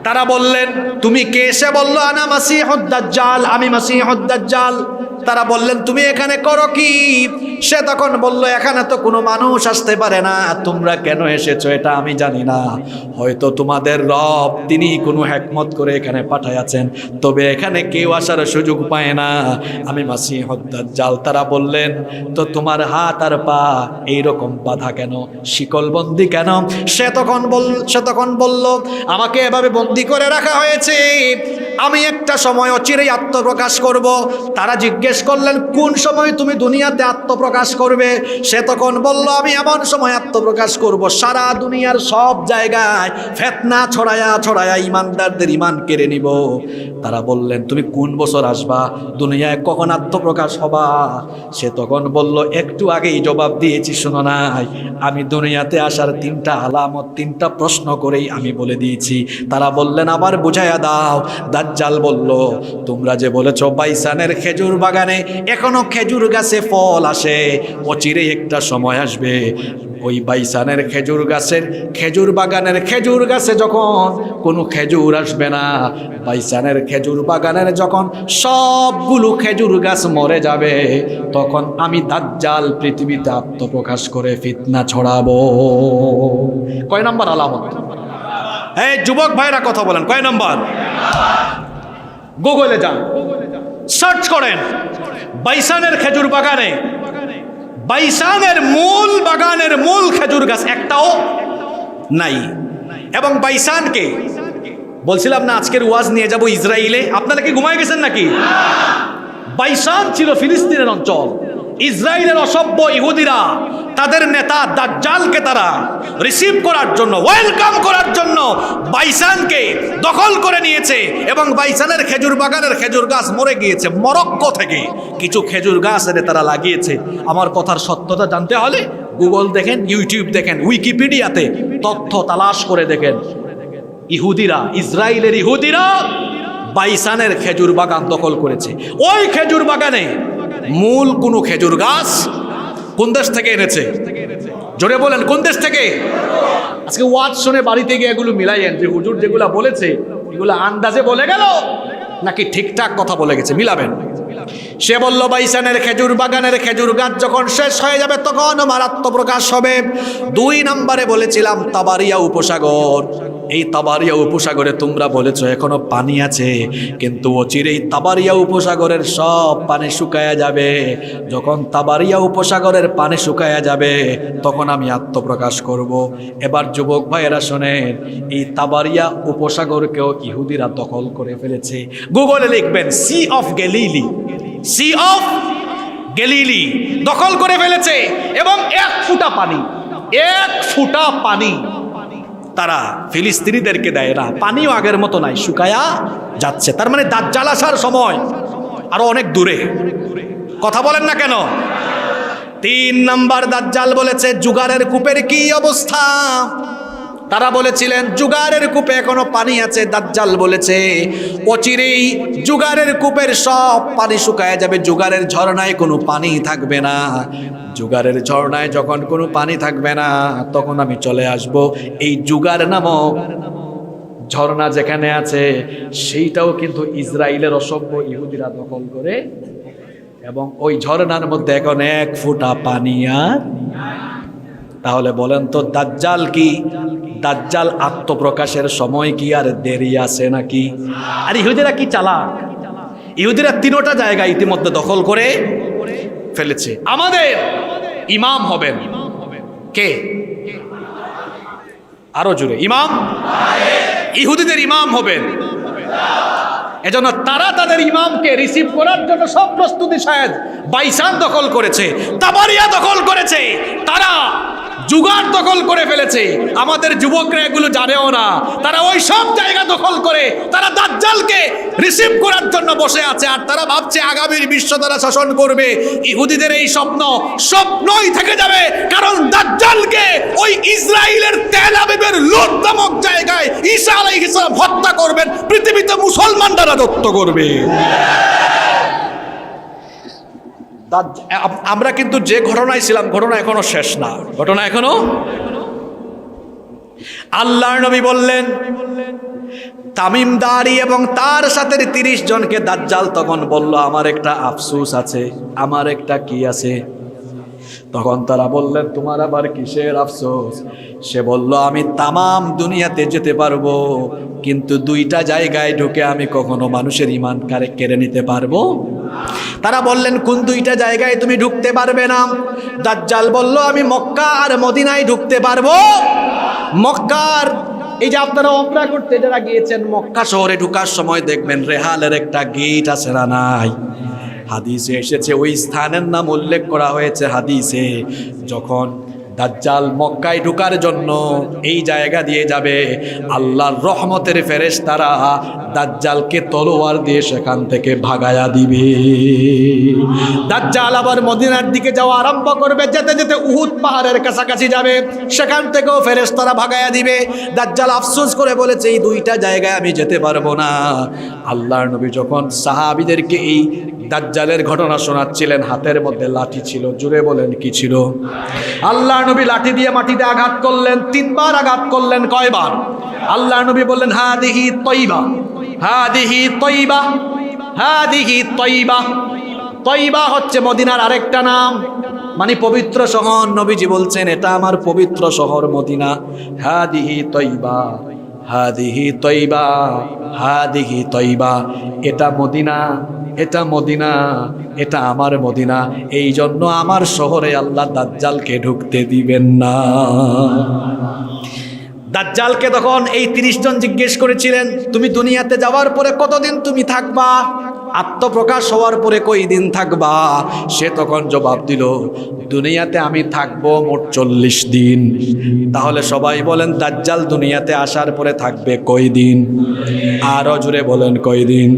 তারা বললেন, তুমি কে? সে বলল, আনা মাসিহুদ দাজ্জাল, আমি মাসিহুদ দাজ্জাল। তারা বললেন, তুমি এখানে করো কি? সে তখন বলল, এখানে তো কোনো মানুষ আসতে পারে না, তোমরা কেন এসেছো এটা আমি জানি না। হয়তো তোমাদের রব তিনি কোনো হিকমত করে এখানে পাঠাইয়াছেন, তবে এখানে কেউ আসার সুযোগ পায় না, আমি মাসিহুদ দাজ্জাল। তারা বললেন, তো তোমার হাত আর পা এইরকম বাঁধা কেন, শিকলবন্দি কেন? সে তখন বলল, আমাকে এভাবে বন্দি করে রাখা হয়েছে, আমি একটা সময় অচিরেই আত্মপ্রকাশ করব। তারা জিজ্ঞেস করলেন, কোন সময় তুমি দুনিয়াতে আত্মপ্রকাশ করবে? সে তখন বলল, আমি এমন সময় আত্মপ্রকাশ করব, সারা দুনিয়ার সব জায়গায় ফিতনা ছড়ায়া ছড়ায়া ইমানদারদের ইমান কেড়ে নিব। তারা বললেন, তুমি কোন বছর আসবা, দুনিয়ায় কখন আত্মপ্রকাশ হবা? সে তখন বলল, একটু আগেই জবাব দিয়েছি, শোনো নাই, আমি দুনিয়াতে আসার 3টা আলামত, 3টা প্রশ্ন করেই আমি বলে দিয়েছি। তারা বললেন, আবার বুঝাইয়া দাও। দাজ্জাল বলল, তোমরা যে বলেছো বাইসানের খেজুর বাগানে এখনো খেজুর গাছে ফল আসে, অচিরেই একটা সময় আসবে ওই বাইসানের খেজুর বাগানের খেজুর গাছে যখন কোনো খেজুর আসবে না, বাইসানের খেজুর বাগানের যখন সবগুলো খেজুর গাছ মরে যাবে, তখন আমি দাজ্জাল পৃথিবীতে আত্মপ্রকাশ করে ফিতনা ছড়াবো। কয় নাম্বার আলামত? এই যুবক ভাইরা কথা বলেন, কয় নাম্বার? গুগলে যান, সার্চ করেন বাইসানের খেজুর বাগানে, বাইসানের মূল বাগানের মূল খেজুর গাছ একটাও নাই। এবং বাইসানকে বলছিলাম না আজকের ওয়াজ নিয়ে যাব ইসরায়েলে, আপনারা কি ঘুমায় গেছেন নাকি? বাইসান ছিল ফিলিস্তিনের অঞ্চল। ইসরায়েলের অসভ্য ইহুদিরা তাদের নেতা দাজ্জালকে তারা রিসিভ করার জন্য, ওয়েলকাম করার জন্য বাইসানকে দখল করে নিয়েছে। এবং বাইসানের খেজুর বাগানের খেজুর গাছ মরে গিয়েছে। মরক্কো থেকে কিছু খেজুর গাছ এনে তারা লাগিয়েছে। আমার কথার সত্যতা জানতে হলে গুগল দেখেন, ইউটিউব দেখেন, উইকিপিডিয়াতে তথ্য তালাশ করে দেখেন। ইহুদিরা, ইসরায়েলের ইহুদিরা বাইসানের খেজুর বাগান দখল করেছে। ওই খেজুর বাগানে মূল কোনো খেজুর গাছ কোন দেশ থেকে এনেছে? জোরে বলেন, কোন দেশ থেকে? আজকে ওয়াজ শুনে বাড়িতে গিয়ে এগুলো মিলাইয়েন, যে হুজুর যেগুলা বলেছে এগুলো আন্দাজে বলে গেল নাকি ঠিকঠাক কথা বলে গেছে, মিলাবেন। সে বলল, বাইসানের খেজুর বাগানের খেজুর গাছ যখন শেষ হয়ে যাবে তখন আমার আত্মপ্রকাশ হবে। 2 নম্বরে বলেছিলাম তাবারিয়া উপসাগর। এই তাবারিয়া উপসাগরে তোমরা বলেছো এখনো পানি আছে, কিন্তু অচিরেই তাবারিয়া উপসাগরের সব পানি শুকায়া যাবে। যখন তাবারিয়া উপসাগরের পানি শুকায়া যাবে তখন আমি আত্মপ্রকাশ করব। এবার যুবক ভাইয়েরা শোনেন, এই তাবারিয়া উপসাগরকেও ইহুদিরা দখল করে ফেলেছে। গুগলে লিখবেন sea of Galilee, sea of Galilee দখল করে ফেলেছে। এবং 1 ফুটা পানি, 1 ফুটা পানি তারা ফিলিস্তিনিদেরকে দেয় না। পানিও আগের মতো নাই, শুকায়া যাচ্ছে। তার মানে দাজ্জাল আসার সময় আরো অনেক দূরে। কথা বলেন না কেন? 3 নাম্বার দাজ্জাল বলেছে জুগারের কূপের কি অবস্থা। তারা বলেছিলেন জুগারের কূপে এখনো পানি আছে। দাজ্জাল বলেছে অচিরেই জুগারের কূপের সব পানি শুকায় যাবে, জুগারের ঝর্ণায় কোনো পানি থাকবে না। জুগারের ঝর্ণায় যখন কোনো পানি থাকবে না তখন আমি চলে আসব। এই জুগার নামক ঝর্ণা যেখানে আছে সেইটাও কিন্তু ইসরায়েলের অসভ্য ইহুদিরা দখল করে, এবং ওই ঝর্ণার মধ্যে এখন 1 ফুটা পানি আর। তাহলে বলেন তো দাজ্জাল কি, দাজ্জাল আত্মপ্রকাশের সময় কি আর দেরি আছে নাকি? আর ইহুদিরা কি চালাক, ইহুদিরা 3টা জায়গা ইতিমধ্যে দখল করে ফেলেছে। আমাদের ইমাম হবেন কে? আরো জোরে, ইমাম। ইহুদিদের ইমাম হবেন। এজন্য তারা তাদের ইমামকে রিসিভ করার জন্য সব প্রস্তুতি শায়েদ বাইসান দখল করেছে, তাবারিয়া দখল করেছে। তারা জুগাড় দখল করে ফেলেছে। আমাদের যুবকরা এগুলো জানেও না, তারা ওই সব জায়গা দখল করে তারা দাজ্জালকে রিসিভ করার জন্য বসে আছে। আর তারা ভাবছে আগামীর বিশ্ব তারা শাসন করবে। ইহুদিদের এই স্বপ্নই থেকে যাবে, কারণ দাজ্জালকে ওই ইসরায়েলের তেল আবিবের লুদ নামক জায়গায় ঈসা আলাইহিস সালাম হত্যা করবেন, পৃথিবীতে মুসলমানরা রাজত্ব করবে। আমরা কিন্তু যে ঘটনায় ছিলাম, ঘটনা এখনো শেষ না, ঘটনা এখনো। আল্লাহর নবী বললেন তামিম দারি এবং তার সাথে 30 জনকে দাজ্জাল তখন বলল, আমার একটা আফসোস আছে, আমার একটা কি আছে। তখন তারা বললেন, তোমার আবার কিসের আফসোস? সে বলল, আমি তামাম দুনিয়াতে যেতে পারবো, কিন্তু 2টা জায়গায় ঢুকে আমি কখনো মানুষের ঈমান কেড়ে নিতে পারবো। তারা বললেন, কোন 2টা জায়গায় তুমি ঢুকতে পারবে না? দাজ্জাল বলল, আমি মক্কা আর মদিনায় ঢুকতে পারবো। মক্কার, এই যে আপনারা উমরা করতে যারা গিয়েছেন, মক্কা শহরে ঢোকার সময় দেখবেন রেহালের একটা গেট আছে না নাই? হাদিসে এসেছে, ওই স্থানের নাম উল্লেখ করা হয়েছে হাদিসে। যখন দাজ্জাল মক্কায় ঢোকার জন্য এই জায়গা দিয়ে যাবে, আল্লাহর রহমতের ফেরেশতারা দাজ্জালকে তলোয়ার দিয়ে সেখান থেকে ভাগায়া দিবে। দাজ্জাল আবার মদিনার দিকে যাওয়া আরম্ভ করবে, যেতে যেতে উহুদ পাহাড়ের কাছাকাছি যাবে, সেখান থেকেও ফেরেশতারা ভাগায়া দিবে। দাজ্জাল আফসোস করে বলেছে, এই 2টা জায়গায় আমি যেতে পারবো না। আল্লাহর নবী যখন সাহাবীদেরকে এই দাজ্জালের ঘটনা শোনাচ্ছিলেন, হাতের মধ্যে লাঠি ছিল। জুড়ে বলেন, কি ছিল? আল্লাহর নবী লাঠি দিয়ে মাটিতে আঘাত করলেন, 3 বার আঘাত করলেন। কয়বার? আল্লাহর নবী বললেন, হাদিহি তয়বা, হাদিহি তয়বা, হাদিহি তয়বা। তয়বা হচ্ছে মদিনার আরেকটা নাম, মানে পবিত্র শহর। নবীজি বলছেন, এটা আমার পবিত্র শহর মদিনা। হাদিহি তয়বা, হাদিহি তয়বা, হাদিহি তয়বা। এটা মদিনা, এটা মদিনা, এটা আমার মদিনা। এই জন্য আমার শহরে আল্লাহ দাজ্জালকে ঢুকতে দিবেন না। দাজ্জালকে তখন এই 30 জন জিজ্ঞেস করেছিলেন, তুমি দুনিয়াতে যাওয়ার পরে কতদিন তুমি থাকবা? আত্মপ্রকাশ হওয়ার পরে কই দিন থাকবা? সে তখন জবাব দিল, দুনিয়াতে আমি থাকবো মোট 40 দিন। তাহলে সবাই বলেন, দাজ্জাল দুনিয়াতে আসার পরে থাকবে কয় দিন? আরো জোরে বলেন, কয় দিন?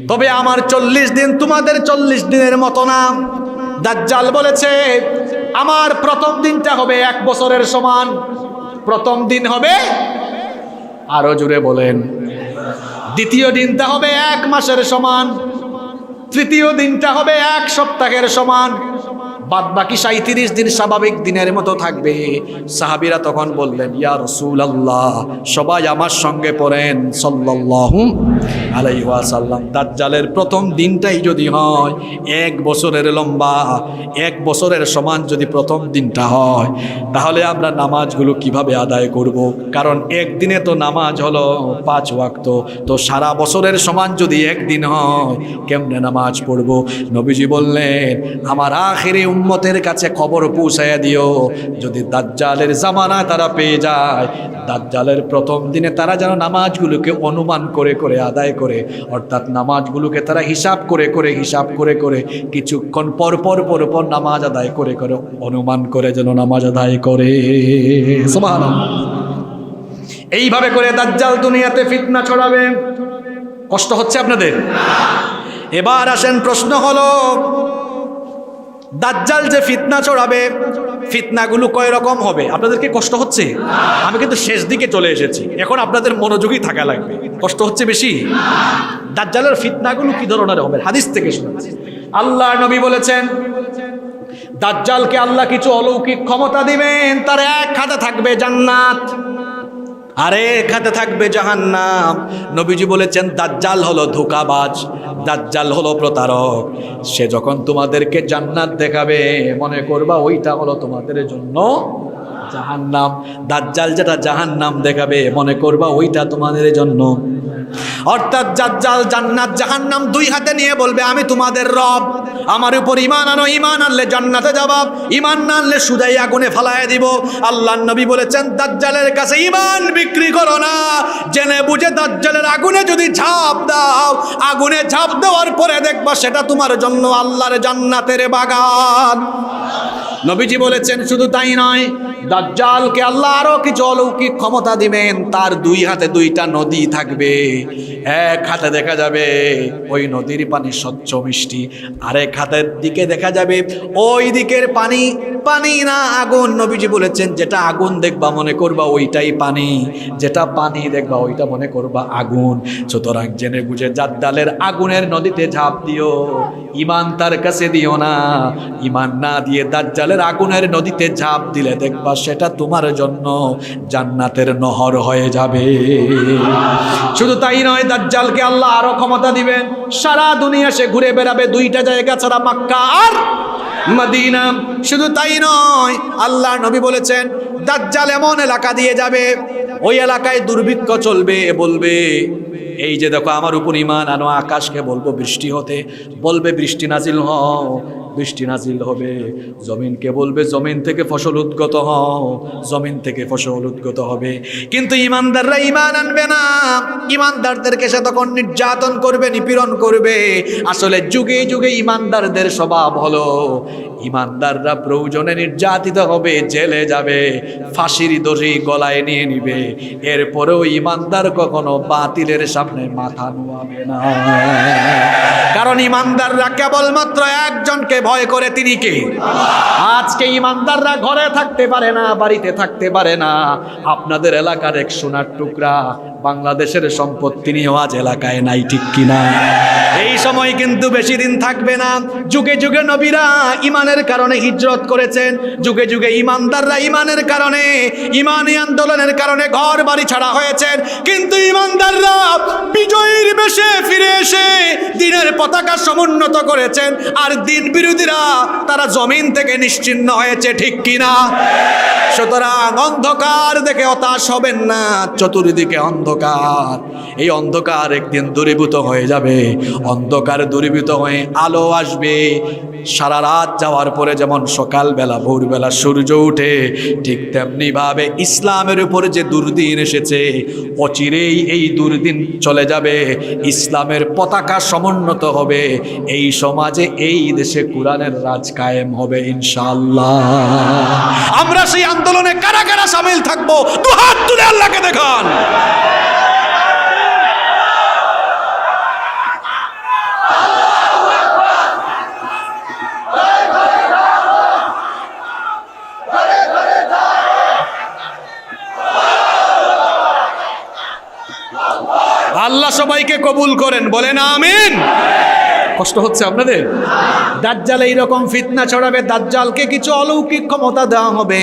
তবে আমার 40 দিন তোমাদের 40 দিনের মতো না। দাজ্জাল বলেছে, আমার প্রথম দিনটা হবে 1 বছরের সমান। প্রথম দিন হবে, আরো জোরে বলেন, দ্বিতীয় দিনটা হবে 1 মাসের সমান, তৃতীয় দিনটা হবে 1 সপ্তাহের সমান, বাদ বাকি 37 দিন স্বাভাবিক দিনের মতো থাকবে। সাহাবীরা তখন বললেন, ইয়া রাসূলুল্লাহ, সবাই আমার সঙ্গে পড়েন সাল্লাল্লাহু আলাইহি ওয়াসাল্লাম। দাজ্জালের প্রথম দিনটাই যদি হয় 1 বছরের লম্বা, 1 বছরের সমান যদি প্রথম দিনটা হয়, তাহলে আমরা নামাজগুলো কিভাবে আদায় করব? কারণ একদিনে তো নামাজ হলো 5 ওয়াক্ত, তো সারা বছরের সমান যদি একদিন হয়, কেমনে নামাজ পড়ব? নবীজি বললেন, আমার আখিরি উম্মতের কাছে খবর পৌঁছায়া দিও, যদি দাজ্জালের জামানা তারা পেয়ে যায়, দাজ্জালের প্রথম দিনে তারা যেন নামাজগুলোকে অনুমান করে করে আদায় করে, অর্থাৎ নামাজগুলোকে তারা হিসাব করে করে কিছুক্ষণ পর পর নামাজ আদায় করে করে অনুমান করে যেন নামাজ আদায় করে। সুবহানাল্লাহ। এইভাবে করে দাজ্জাল দুনিয়াতে ফিতনা ছড়াবে। কষ্ট হচ্ছে আপনাদের? এবার আসেন, প্রশ্ন হলো, দাজ্জাল যে ফিতনা ছড়াবে, ফিতনাগুলো কয় রকম হবে? আপনাদের কি কষ্ট হচ্ছে? আমি কিন্তু শেষ দিকে চলে এসেছি, এখন আপনাদের মনোযোগী থাকা লাগবে। কষ্ট হচ্ছে বেশি? দাজ্জালের ফিতনাগুলো কি ধরনের হবে? হাদিস থেকে শুনেছি। আল্লাহর নবী বলেছেন, দাজ্জালকে আল্লাহ কিছু অলৌকিক ক্ষমতা দিবেন। তার 1 হাতে থাকবে জান্নাত, আরেক হাতে থাকবে জাহান্নাম। নবীজি বলেছেন, দাজ্জাল হলো ধোঁকাবাজ, দাজ্জাল হলো প্রতারক। সে যখন তোমাদেরকে জান্নাত দেখাবে, মনে করবা ওইটা হলো তোমাদের জন্য জাহান্নাম। দাজ্জাল যেটা জাহান্নাম দেখাবে, মনে করবা ওইটা তোমাদের জন্য। অর্থাৎ দাজ্জাল জান্নাত জাহান্নাম 2 হাতে নিয়ে বলবে, আমি তোমাদের রব, আমার উপর ঈমান আনো, ঈমান আনলে জান্নাতে যাবা, ঈমান না আনলে সুদাই আগুনে ফালায় দিব। আল্লাহর নবী বলেছেন, দাজ্জালের কাছে ঈমান বিক্রি করো না। জেনে বুঝে দাজ্জালের আগুনে যদি ঝাঁপ দাও, আগুনে ঝাঁপ দেওয়ার পরে দেখবা সেটা তোমার জন্য আল্লাহর জান্নাতের বাগান। নবীজি বলেছেন শুধু তাই নয়, দাজ্জালকে আল্লাহ আরো কিছু অলৌকিক ক্ষমতা দিবেন। তার দুই হাতে দুইটা নদী থাকবে। এক হাতে দেখা যাবে ওই নদীর পানি স্বচ্ছ মিষ্টি, আরেক হাতের দিকে দেখা যাবে ওই দিকের পানি পানি না আগুন। নবীজি বলেছেন যেটা আগুন দেখবা মনে করবা ওইটাই পানি, যেটা পানি দেখবা ওইটা মনে করবা আগুন। সুতরাং জেনে বুঝে দাজ্জালের আগুনের নদীতে ঝাঁপ দিও, ঈমান তার কাছে দিও না। ঈমান না দিয়ে দাজ্জালের আগুনের নদীতে ঝাঁপ দিলে দেখবা সেটা তোমার জন্য জান্নাতের নহর হয়ে যাবে। শুধু তাই নয়, দাজ্জালকে আল্লাহ আরো ক্ষমতা দিবেন। সারা দুনিয়া সে ঘুরে বেড়াবে, দুইটা জায়গা ছাড়া, মক্কা আর মদিনা। শুধু তাই নয়, আল্লাহ নবী বলেছেন দাজ্জাল এমন এলাকা দিয়ে যাবে, ওই এলাকায় দুর্ভিক্ষ চলবে। বলবে এই যে দেখো আমার উপর ঈমান আনো, আকাশকে বলবো বৃষ্টি হতে, বলবে বৃষ্টি নাজিল হও, বৃষ্টি নাজিল হবে। জমিনকে বলবে জমিন থেকে ফসল উদ্গত হও, জমিন থেকে ফসল উদ্গত হবে। কিন্তু ঈমানদাররা ঈমান আনবে না। ঈমানদারদেরকে সে তখন নির্যাতন করবে, নিপীড়ন করবে। আসলে যুগে যুগে ঈমানদারদের স্বভাব হলো ঈমানদাররা প্রয়োজনে নির্যাতিত হবে, জেলে যাবে, ফাঁসির দড়ি গলায় নিয়ে নিবে। এরপরেও ঈমানদার কখনো বাতিলের সামনে মাথা নোয়াবে না। কারণ ঈমানদাররা কেবলমাত্র একজনকে ভয় করে, তিনি কে? আজকে ঈমানদাররা ঘরে থাকতে পারে না, বাড়িতে থাকতে পারে না। আপনাদের এলাকার এক সোনার টুকরা বাংলাদেশের সম্পদ, তিনিও আজ এলাকায় নাই, ঠিক কিনা? এই সময় কিন্তু বেশি দিন থাকবে না। যুগে যুগে নবীরা ঈমানের কারণে হিজরত করেছেন, যুগে যুগে ঈমানদাররা ঈমানের কারণে, ঈমানী আন্দোলনের কারণে ঘর বাড়ি ছাড়া হয়েছেন। কিন্তু ঈমানদাররা বিজয়ীর বেশে ফিরে এসে দ্বীনের পতাকা সমুন্নত করেছেন, আর দ্বীন বিরোধীরা তারা জমিন থেকে নিশ্চিহ্ন হয়েছে, ঠিক কিনা? সুতরাং অন্ধকার দেখে হতাশ হবেন না, চতুর্দিকে অন্ধকার। এই অন্ধকার একদিন দূরীভূত হয়ে যাবে। অন্ধকার দূরীভূত হয়ে আলো আসবে। সারা রাত যাওয়ার পরে যেমন সকালবেলা ভোরবেলা সূর্য উঠে, ঠিক তেমনি ভাবে ইসলামের উপরে যে দুর্দিন এসেছে, অচিরেই এই দুর্দিন চলে যাবে। ইসলামের পতাকা সমুন্নত হবে। এই সমাজে, এই দেশে কোরআনের রাজ কায়েম হবে ইনশাআল্লাহ। আমরা সেই আন্দোলনে কারা কারা শামিল থাকবো? দু হাত তুলে আল্লাহকে দেখান। আল্লাহ সবাইকে কবুল করেন, বলেন আমিন। কষ্ট হচ্ছে আপনাদের? দাজ্জাল এইরকম ফিতনা ছড়াবে, দাজ্জালকে কিছু অলৌকিক ক্ষমতা দেওয়া হবে।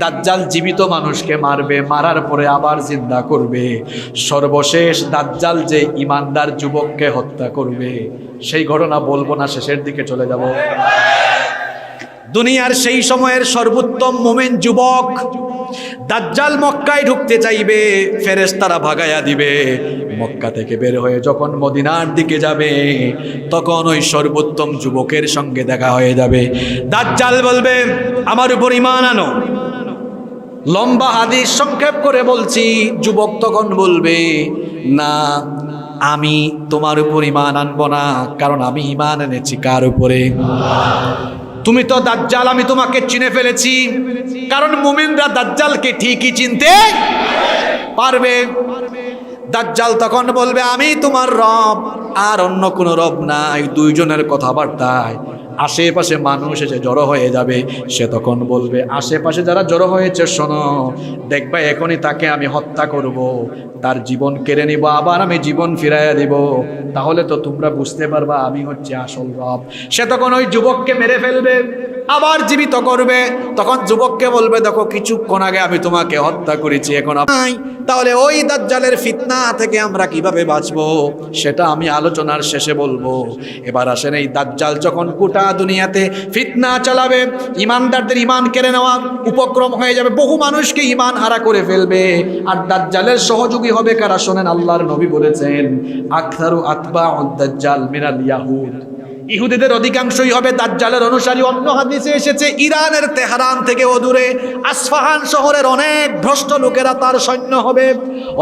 দাজ্জাল জীবিত মানুষকে মারবে, মারার পরে আবার জিন্দা করবে। সর্বশেষ দাজ্জাল যে ঈমানদার যুবককে হত্যা করবে, সেই ঘটনা বলবো না, শেষের দিকে চলে যাব। দুনিয়ার সেই সময়ের সর্বোত্তম মুমিন যুবক দাজ্জাল মক্কায় ঢুকতে চাইবে, ফেরেশতারা ভাগায়া দিবে। মক্কা থেকে বের হয়ে যখন মদিনার দিকে যাবে, তখন ওই সর্বোত্তম যুবকের সঙ্গে দেখা হয়ে যাবে। দাজ্জাল বলবে আমার উপর ঈমান আনো। লম্বা হাদিস সংক্ষেপ করে বলছি। যুবক তখন বলবে না, আমি তোমার উপর ঈমান আনবো না, কারণ আমি ঈমান এনেছি কার উপরে? তুমি তো দাজ্জাল, আমি তোমাকে চিনে ফেলেছি। কারণ মুমিনরা দাজ্জালকে ঠিকই চিনতে পারবে। দাজ্জাল তখন বলবে আমি তোমার রব, আর অন্য কোনো রব নাই। দুইজনের কথাবার্তায় আশেপাশে মানুষ এসে জড়ো হয়ে যাবে। সে তখন বলবে আশেপাশে যারা জড়ো হয়েছে শোনো, দেখবা এখনই তাকে আমি হত্যা করব, তার জীবন কেড়ে নিব, আবার আমি জীবন ফিরাইয়া দিব। তাহলে তো তোমরা বুঝতে পারবা আমি হচ্ছে আসল রব। সে তখন ওই যুবককে মেরে ফেলবে, আবার জীবিত করবে। তখন যুবককে বলবে দেখো কিছুক্ষণ আগে আমি তোমাকে হত্যা করেছি, এখন নাই। তাহলে ওই দাজ্জালের ফিতনা থেকে আমরা কিভাবে বাঁচবো সেটা আমি আলোচনার শেষে বলবো। এবার আসেন, এই দাজ্জাল যখন গোটা দুনিয়াতে ফিতনা চালাবে, ইমানদারদের ইমান কেড়ে নেওয়া উপক্রম হয়ে যাবে, বহু মানুষকে ইমান হারা করে ফেলবে। আর দাজ্জালের সহযোগী হবে কারা? শোনেন, আল্লাহর নবী বলেছেন আকসারু আতবাউদ দাজ্জাল মিনাল ইয়াহুদ। ইহুদিদের অধিকাংশই হবে দাজ্জালের অনুসারী। অন্য হাদিসে এসেছে ইরানের তেহরান থেকে অদূরে আসফাহান শহরের অনেক ভ্রষ্ট লোকেরা তার সৈন্য হবে।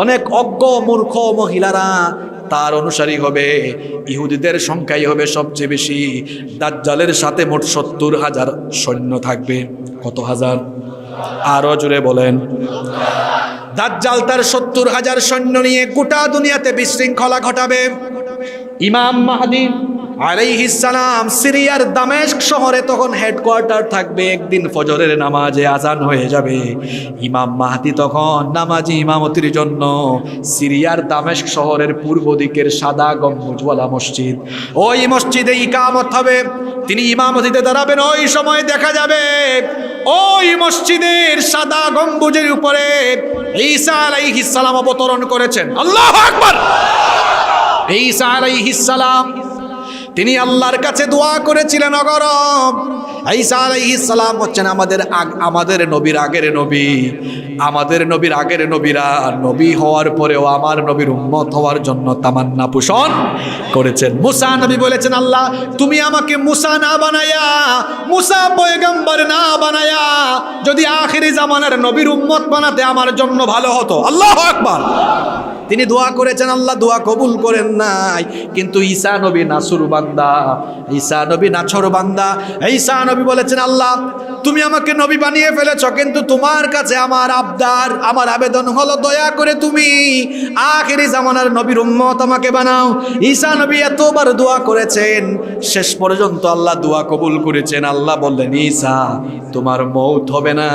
অনেক অজ্ঞ মূর্খ মহিলারা তার অনুসারী হবে, ইহুদিদের সংখ্যাই হবে সবচেয়ে বেশি। দাজ্জালের সাথে মোট 70,000 সৈন্য থাকবে। কত হাজার? আরো জোরে বলেন। দাজ্জাল তার 70,000 সৈন্য নিয়ে গোটা দুনিয়াতে বিশৃঙ্খলা ঘটাবে। ইমাম মাহদী আলাইহিস সালাম সিরিয়ার দামেস্ক শহরে তখন হেডকোয়ার্টার থাকবে। একদিন ফজরের নামাজে আজান হয়ে যাবে, ইমাম মাহদী তখন নামাজি ইমামতির জন্য সিরিয়ার দামেস্ক শহরের পূর্ব দিকের সাদা গম্বুজওয়ালা মসজিদ, ওই মসজিদে ইকামত হবে। তিনি ইমামতিতে দাঁড়াবেন। ওই সময় দেখা যাবে ওই মসজিদের সাদা গম্বুজের উপরে ঈসা আলাইহিস সালাম অবতরণ করেছেন। আল্লাহু আকবার। ঈসা আলাইহিস সালাম তিনি আল্লাহর কাছে দোয়া করেছিলেন অগরম। ঈসা আলাইহিস সালাম হচ্ছেন আমাদের নবীর আগের নবী, আমাদের নবীর আগের নবীরা নবী হওয়ার পরেও আমার নবীর উম্মত হওয়ার জন্য তামান্না পোষণ করেছেন। মুসা নবী বলেছেন, আল্লাহ তুমি আমাকে মুসা না বানায়া, মুসা পয়গম্বর না বানায়া যদি আখিরি জামানার নবীর উম্মত বানাতে আমার জন্য ভালো হতো। আল্লাহু আকবার। তিনি দোয়া করেছেন, আল্লাহ দোয়া কবুল করেন নাই। কিন্তু ঈসা নবী নাসুর বান্দা, ঈসা নবী নাছর বান্দা। ঈসা নবী বলেছেন, আল্লাহ তুমি আমাকে নবী বানিয়ে ফেলেছ, কিন্তু তোমার কাছে আমার আবদার, আমার আবেদন হলো দয়া করে তুমি আখিরি জামানার নবীর উম্মত আমাকে বানাও। ঈসা নবী এতবার দোয়া করেছেন, শেষ পর্যন্ত আল্লাহ দোয়া কবুল করেছেন। আল্লাহ বললেন, ঈসা তোমার মওত হবে না,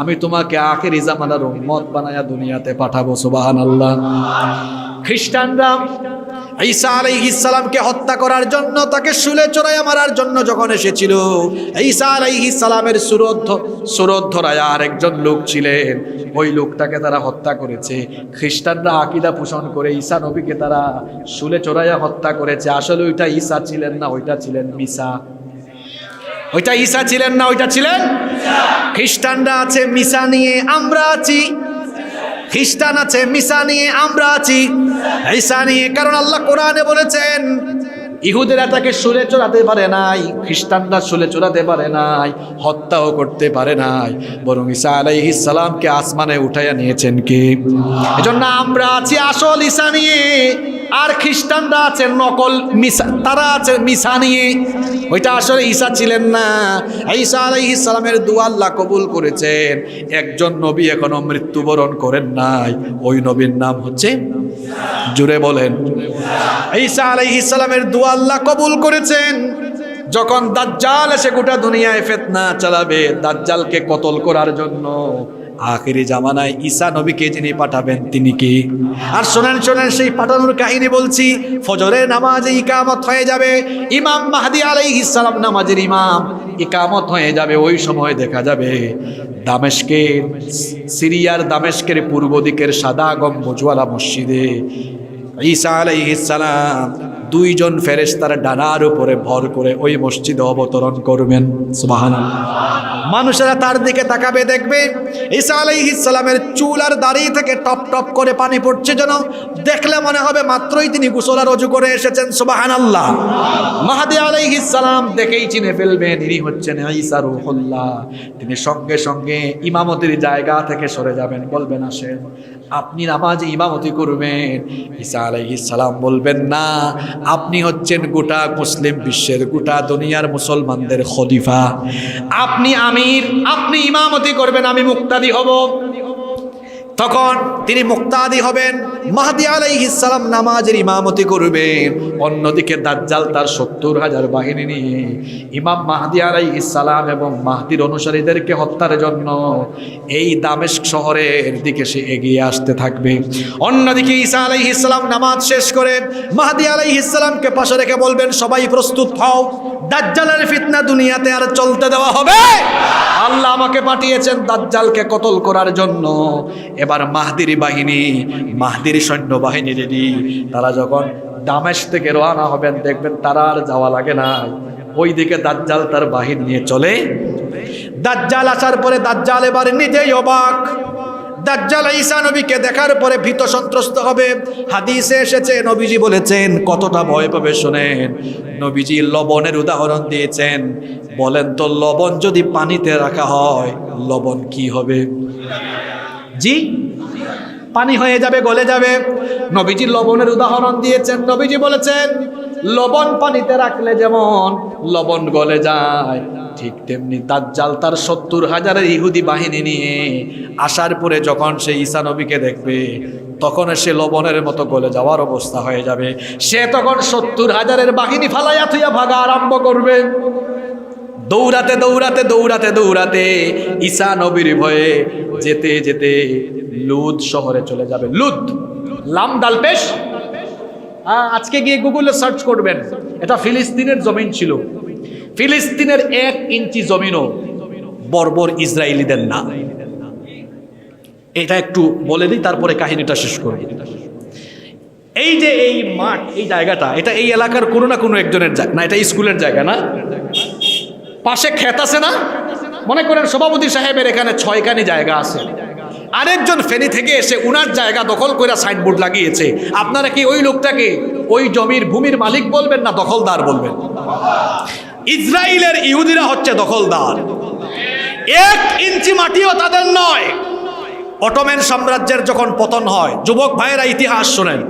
আমি তোমাকে আখিরি জামানার উম্মত বানায়া দুনিয়াতে পাঠাবো। সুবহানাল্লাহ। খ্রিস্টানরা ঈসা আলাইহিস সালামকে হত্যা করার জন্য, তাকে শুলে চড়াইয়া মারার জন্য যখন এসেছিল, ঈসা আলাইহিস সালামের সুরত ধরায়া আরেকজন লোক ছিলেন, ওই লোকটাকে তারা হত্যা করেছে। খ্রিস্টানরা আকীদা পোষণ করে ঈসা নবীকে তারা শুলে চড়াইয়া হত্যা করেছে। আসলে ওইটা ঈসা ছিলেন না, ওইটা ছিলেন মিসা। ওইটা ঈসা ছিলেন না, ওইটা ছিলেন খ্রিস্টানরা আছে মিসা নিয়ে, আমরা আছি। খ্রিস্টান আছে মিসা নিয়ে, আমরা আছি ঈসা নিয়ে। কারণ আল্লাহ কোরআনে বলেছেন ইহুদিরা তাকে শুলে চড়াতে পারে নাই, খ্রিস্টানরা শুলে চড়াতে পারে নাই, হত্যাও করতে পারে নাই, বরং ঈসা আলাইহিস সালামকে আসমানে উঠাইয়া নিয়েছেন কে? এজন্য আমরা আছি আসল ঈসা নিয়ে, আর খ্রিস্টানরা আছে নকল মিসা, তারা আছে মিসা নিয়ে। ওইটা আসলে ঈসা ছিলেন না। ঈসা আলাইহিস সালামের দোয়া আল্লাহ কবুল করেছেন। একজন নবী এখনো মৃত্যুবরণ করেন নাই, ওই নবীর নাম হচ্ছে, জুড়ে বলেন, ঈসা আলাইহিস সালামের দোয়া আল্লাহ কবুল করেছেন। যখন দাজ্জাল এসে গোটা দুনিয়ায় ফিতনা চালাবে, দাজ্জালকে কতল করার জন্য আখিরি জামানায় ঈসা নবীকে যিনি পাঠাবেন তিনি কি? আর শোনেন শোনেন, সেই পাঠানোর কাহিনী বলছি। ফজরের নামাজে ইকামত হয়ে যাবে, ইমাম মাহদী আলাইহিস সালাম নামাজের ইমাম, ইকামত হয়ে যাবে। ওই সময় দেখা যাবে দামেস্কের, সিরিয়ার দামেস্কের পূর্ব দিকের সাদা গম্বুজওয়ালা মসজিদে ঈসা আলাইহিস সালাম দুইজন ফেরেশতার ডানার উপরে ভর করে ওই মসজিদে অবতরণ করবেন। সুবহানাল্লাহ। মানুষেরা তার দিকে তাকাবে, দেখবে ঈসা আলাইহিস সালামের চুল আর দাড়ি থেকে টপ টপ করে পানি পড়ছে, যেন দেখলে মনে হবে মাত্রই তিনি গোসল আর ওযু করে এসেছেন। সুবহানাল্লাহ। মাহদী আলাইহিস সালাম দেখেই চিনে ফেলবেন ইনি হচ্ছেন ঈসা রূহুল্লাহ। তিনি সঙ্গে সঙ্গে ইমামতির জায়গা থেকে সরে যাবেন, বলবেন আসেন আপনি নামাজে ইমামতি করবেন। ঈসা আলাইহিস সালাম বলবেন, না, আপনি হচ্ছেন গোটা মুসলিম বিশ্বের, গোটা দুনিয়ার মুসলমানদের খলিফা, আপনি আমির, আপনি ইমামতি করবেন, আমি মুক্তাদি হব। তখন তিনি মুক্তাদি হবেন, মাহদী আলাইহিস সালাম নামাজের ইমামতি করবেন। অন্যদিকে দাজ্জাল তার 70,000 বাহিনী নিয়ে ইমাম মাহদী আলাইহিস সালাম এবং মাহদীর অনুসারীদেরকে হত্যার জন্য এই দামেস্ক শহরের দিকে সে এগিয়ে আসতে থাকবে। অন্যদিকে ঈসা আলাইহিস সালাম নামাজ শেষ করে মাহদী আলাইহিস সালামকে পাশে রেখে বলবেন, সবাই প্রস্তুত হও, দাজ্জালের ফিতনা দুনিয়াতে আর চলতে দেওয়া হবে। আল্লাহ আমাকে পাঠিয়েছেন দাজ্জালকে কতল করার জন্য। এবার মাহদীর বাহিনী, মাহদীর সৈন্যবাহিনী রেডি। তারা যখন দামেস্ক থেকে রওনা হবেন, দেখবেন তারা আর যাওয়া লাগে না, ওইদিকে দাজ্জাল তার বাহিনী নিয়ে চলে। দাজ্জাল আসার পরে দাজ্জাল এবার নিজেই অবাক। দাজ্জাল ঈসা নবীকে দেখার পরে ভীত সন্ত্রস্ত হবে। হাদিসে এসেছে, নবীজি বলেছেন, কতটা ভয় পাবে শোনেন। নবীজি লবণের উদাহরণ দিয়েছেন। বলেন তো, লবণ যদি পানিতে রাখা হয় লবণ কি হবে? জি, পানি হয়ে যাবে, গলে যাবে। নবীজি লবণের উদাহরণ দিয়েছেন। নবীজি বলেছেন লবণ পানিতে রাখলে যেমন লবণ গলে যায়, ঠিক তেমনি দাজ্জাল তার 70,000 ইহুদি বাহিনী নিয়ে আসার পরে যখন সে ঈসা নবীকে দেখবে তখন সে লবণের মতো গলে যাওয়ার অবস্থা হয়ে যাবে। সে তখন 70,000 বাহিনী ফালাইয়া থুইয়া ভাগা আরম্ভ করবে। দৌড়াতে দৌড়াতে দৌড়াতে দৌড়াতে ঈসা নবীর ভয়ে যেতে যেতে লুদ শহরে চলে যাবে। লুদ, লাম ডাল পেশ। আজকে গিয়ে গুগলে সার্চ করবেন, এটা ফিলিস্তিনের জমিন ছিল। ফিলিস্তিনের 1 ইঞ্চি জমিনও বর্বর ইসরায়েলিদের না। এটা একটু বলে দিই, তারপরে কাহিনীটা শেষ করব। এই যে এই মাঠ, এই জায়গাটা, এটা এই এলাকার কোনো না কোনো একজনের জায়গা না, এটা স্কুলের জায়গা না। পাশে ক্ষেত আছে না, মনে করেন সভাপতি সাহেবের এখানে 6খানি জায়গা আছে, আরেকজন ফেনী থেকে এসে উনার জায়গা দখল করে সাইনবোর্ড লাগিয়েছে। আপনারা কি ওই লোকটাকে ওই জমির ভূমির মালিক বলবেন না দখলদার বলবেন? ইসরায়েলের ইহুদিরা হচ্ছে দখলদার। 1 ইঞ্চি মাটিও তাদের নয়। অটোম্যান সাম্রাজ্যের যখন পতন হয়, যুবক ভাইয়েরা ইতিহাস শোনেন,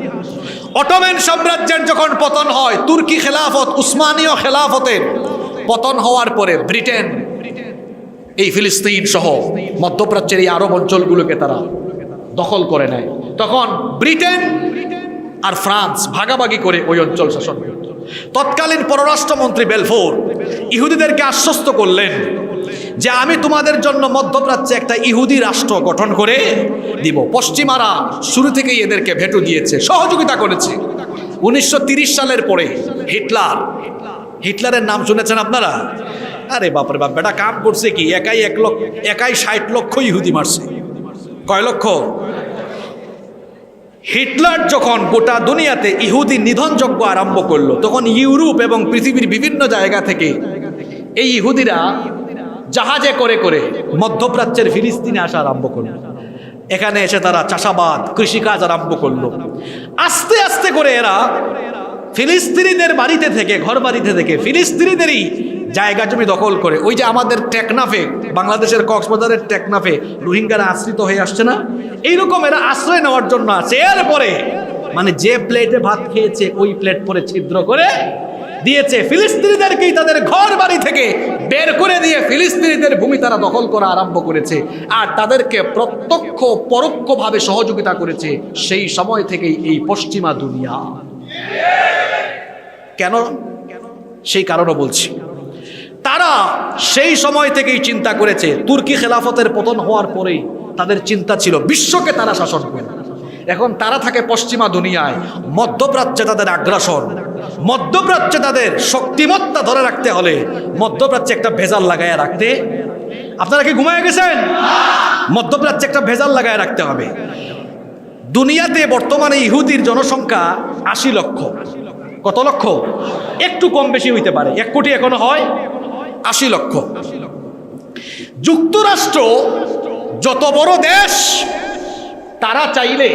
অটোম্যান সাম্রাজ্যের যখন পতন হয়, তুর্কি খেলাফত, উসমানীয় খেলাফতের পতন হওয়ার পরে ব্রিটেন এই ফিলিস্তিন সহ মধ্যপ্রাচ্যের এই আরব অঞ্চলগুলোকে তারা দখল করে নেয়। তখন ব্রিটেন আর ফ্রান্স ভাগাভাগি করে ওই অঞ্চল শাসন করে। তৎকালীন পররাষ্ট্রমন্ত্রী বেলফোর ইহুদিদেরকে আশ্বস্ত করলেন যে আমি তোমাদের জন্য মধ্যপ্রাচ্যে একটা ইহুদি রাষ্ট্র গঠন করে দিব। পশ্চিমারা শুরু থেকেই এদেরকে ভেটো দিয়েছে, সহযোগিতা করেছে। 1930 সালের পরে হিটলারের নাম শুনেছেন আপনারা? আরে বাপরে বাপ, বেটা কাম করছে কি, একাই 60 লক্ষ ইহুদি মারছে। কয় লক্ষ? হিটলার যখন গোটা দুনিয়াতে ইহুদি নিধনযজ্ঞ আরম্ভ করলো, তখন ইউরোপ এবং পৃথিবীর বিভিন্ন জায়গা থেকে এই ইহুদিরা জাহাজে করে করে মধ্যপ্রাচ্যের ফিলিস্তিনে আসা আরম্ভ করলো। এখানে এসে তারা চাষাবাদ, কৃষিকাজ আরম্ভ করলো। আস্তে আস্তে করে এরা ফিলিস্তিনিদের বাড়িতে থেকে, ঘর বাড়িতে থেকে ফিলিস্তিনিদেরই জায়গা জমি দখল করে। ওই যে আমাদের টেকনাফে, বাংলাদেশের কক্সবাজারের টেকনাফে রোহিঙ্গারা আশ্রিত হয়ে আসছে না, এইরকম এরা আশ্রয় নেওয়ার জন্য আছে। এরপরে মানে যে প্লেটে ভাত খেয়েছে ওই প্লেট পরে ছিদ্র করে দিয়েছে। ফিলিস্তিনিদেরকেই তাদের ঘর বাড়ি থেকে বের করে দিয়ে ফিলিস্তিনিদের ভূমি তারা দখল করা আরম্ভ করেছে। আর তাদেরকে প্রত্যক্ষ পরোক্ষভাবে সহযোগিতা করেছে সেই সময় থেকেই এই পশ্চিমা দুনিয়া। কেন? সেই কারণও বলছি। তারা সেই সময় থেকেই চিন্তা করেছে, তুর্কি খেলাফতের পতন হওয়ার পরেই তাদের চিন্তা ছিল বিশ্বকে তারা শাসন করবে। এখন তারা থাকে পশ্চিমা দুনিয়ায়, মধ্যপ্রাচ্যে তাদের আগ্রাসন, মধ্যপ্রাচ্যে তাদের শক্তিমত্তা ধরে রাখতে হলে মধ্যপ্রাচ্যে একটা ভেজাল লাগায় রাখতে। আপনারা কি ঘুমায় গেছেন? মধ্যপ্রাচ্যে একটা ভেজাল লাগায় রাখতে হবে। দুনিয়াতে বর্তমানে ইহুদির জনসংখ্যা 80 লক্ষ। কত লক্ষ? একটু কম বেশি হইতে পারে, 1 কোটি এখনো হয়, 80 লক্ষ। যুক্তরাষ্ট্র যত বড় দেশ, তারা চাইলে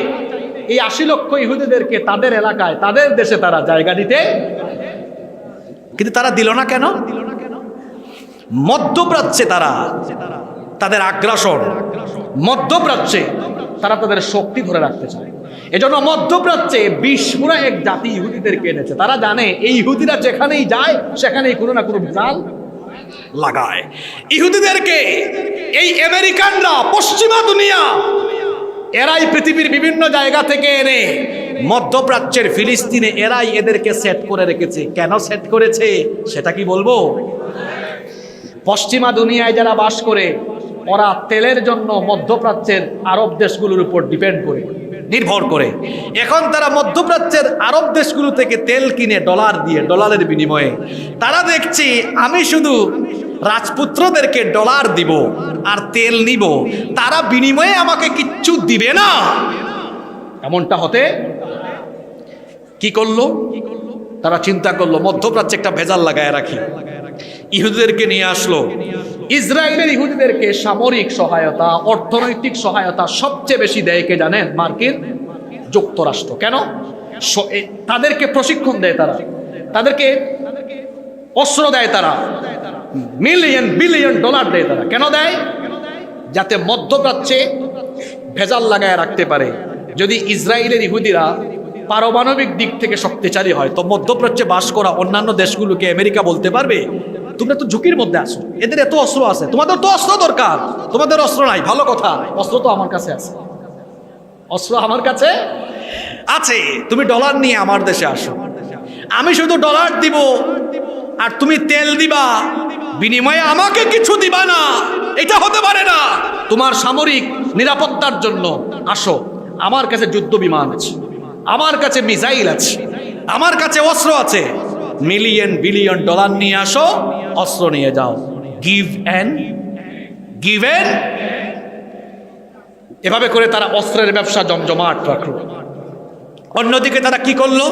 এই 80 লক্ষ ইহুদিদেরকে তাদের এলাকায়, তাদের দেশে তারা জায়গা দিতে, কিন্তু তারা দিল না। কেন? মধ্যপ্রাচ্যে তারা তাদের আগ্রাসন, মধ্যপ্রাচ্যে তারা তাদের শক্তি ধরে রাখতে চায়। এজন্য মধ্যপ্রাচ্যে বিস্ফোরা এক জাতি ইহুদিদেরকে এনেছে। তারা জানে এই ইহুদিরা যেখানেই যায় সেখানেই কোনো না কোনো ভেজাল লাগায়। ইহুদিদেরকে এই আমেরিকানরা, পশ্চিমা দুনিয়া, এরাই পৃথিবীর বিভিন্ন জায়গা থেকে এনে মধ্যপ্রাচ্যের ফিলিস্তিনে এরাই এদেরকে সেট করে রেখেছে। কেন সেট করেছে সেটা কি বলবো? পশ্চিমা দুনিয়ায় যারা বাস করে, ওরা তেলের জন্য মধ্যপ্রাচ্যের আরব দেশগুলোর উপর ডিপেন্ড করে, নির্ভর করে। এখন তারা মধ্যপ্রাচ্যের আরব দেশগুলো থেকে তেল কিনে ডলার দিয়ে, ডলারের বিনিময়ে। তারা দেখছি আমি শুধু রাজপুত্রদেরকে ডলার দিব আর তেল নিব, তারা বিনিময়ে আমাকে কিচ্ছু দিবে না। এমনটা হতে কি করলো? তারা চিন্তা করলো মধ্যপ্রাচ্যে একটা ভেজাল লাগায় রাখি। ইহুদিদেরকে নিয়ে আসলো। ইসরায়েলের ইহুদিদেরকে সামরিক সহায়তা, অর্থনৈতিক সহায়তা সবচেয়ে বেশি দেয় কে জানেন? মার্কিন যুক্তরাষ্ট্র। কেন? তাদেরকে প্রশিক্ষণ দেয় তারা, তাদেরকে অস্ত্র দেয় তারা, মিলিয়ন বিলিয়ন ডলার দেয় তারা। কেন দেয়? যাতে মধ্যপ্রাচ্যে ভেজাল লাগায় রাখতে পারে, যদি ইসরায়েলের ইহুদিরা পারমাণবিক দিক থেকে শক্তিশালী হয়, তো মধ্যপ্রাচ্যে বাস করা অন্যান্য দেশগুলোকে আমেরিকা বলতে পারবে তোমরা তো ঝুঁকির মধ্যে আছো, এদের এত অস্ত্র আছে, তোমাদের তো অস্ত্র দরকার, তোমাদের অস্ত্র নাই। ভালো কথা, অস্ত্র তো আমার কাছে আছে, অস্ত্র আমার কাছে আছে। তুমি ডলার নিয়ে আমার দেশে আসো, আমি শুধু ডলার দিব আর তুমি তেল দিবা, বিনিময়ে আমাকে কিছু দিবা না, এটা হতে পারে না। তোমার সামরিক নিরাপত্তার জন্য আসো, আমার কাছে যুদ্ধ বিমান আছে, আমার কাছে মিসাইল আছে, আমার কাছে অস্ত্র আছে, মিলিয়ন বিলিয়ন ডলার নিয়ে আসো, অস্ত্র নিয়ে যাও। গিভ অ্যান্ড এভাবে করে তারা অস্ত্রের ব্যবসা জমজমাট রাখলো। অন্যদিকে তারা কি করলো?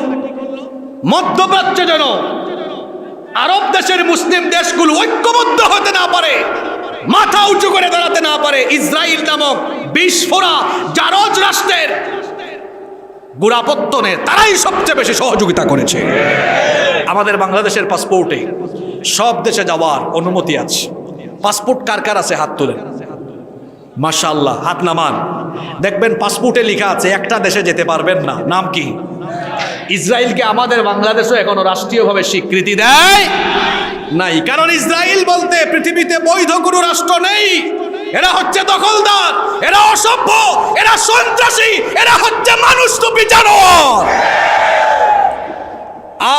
মধ্যপ্রাচ্যে যেন আরব দেশের মুসলিম দেশগুলো ঐক্যবদ্ধ হতে না পারে, মাথা উঁচু করে দাঁড়াতে না পারে, ইসরায়েল নামক বিস্ফোরা জারজ রাষ্ট্রের গোড়াপত্তনে তারাই সবচেয়ে বেশি সহযোগিতা করেছে। আমাদের বাংলাদেশের পাসপোর্টে সব দেশে যাওয়ার অনুমতি আছে। পাসপোর্ট কার কার আছে? হাত তোলেন। মাশাআল্লাহ, হাত নামান। দেখবেন পাসপোর্টে লেখা আছে একটা দেশে যেতে পারবেন না। নাম কি? ইসরায়েলকে আমাদের বাংলাদেশও এখনো রাষ্ট্রীয়ভাবে স্বীকৃতি দেয় নাই, কারণ ইসরায়েল বলতে পৃথিবীতে বৈধ কোনো রাষ্ট্র নেই। এরা হচ্ছে দখলদার, এরা অসভ্য, এরা সন্ত্রাসী, এরা হচ্ছে মানুষরূপী জানোয়ার।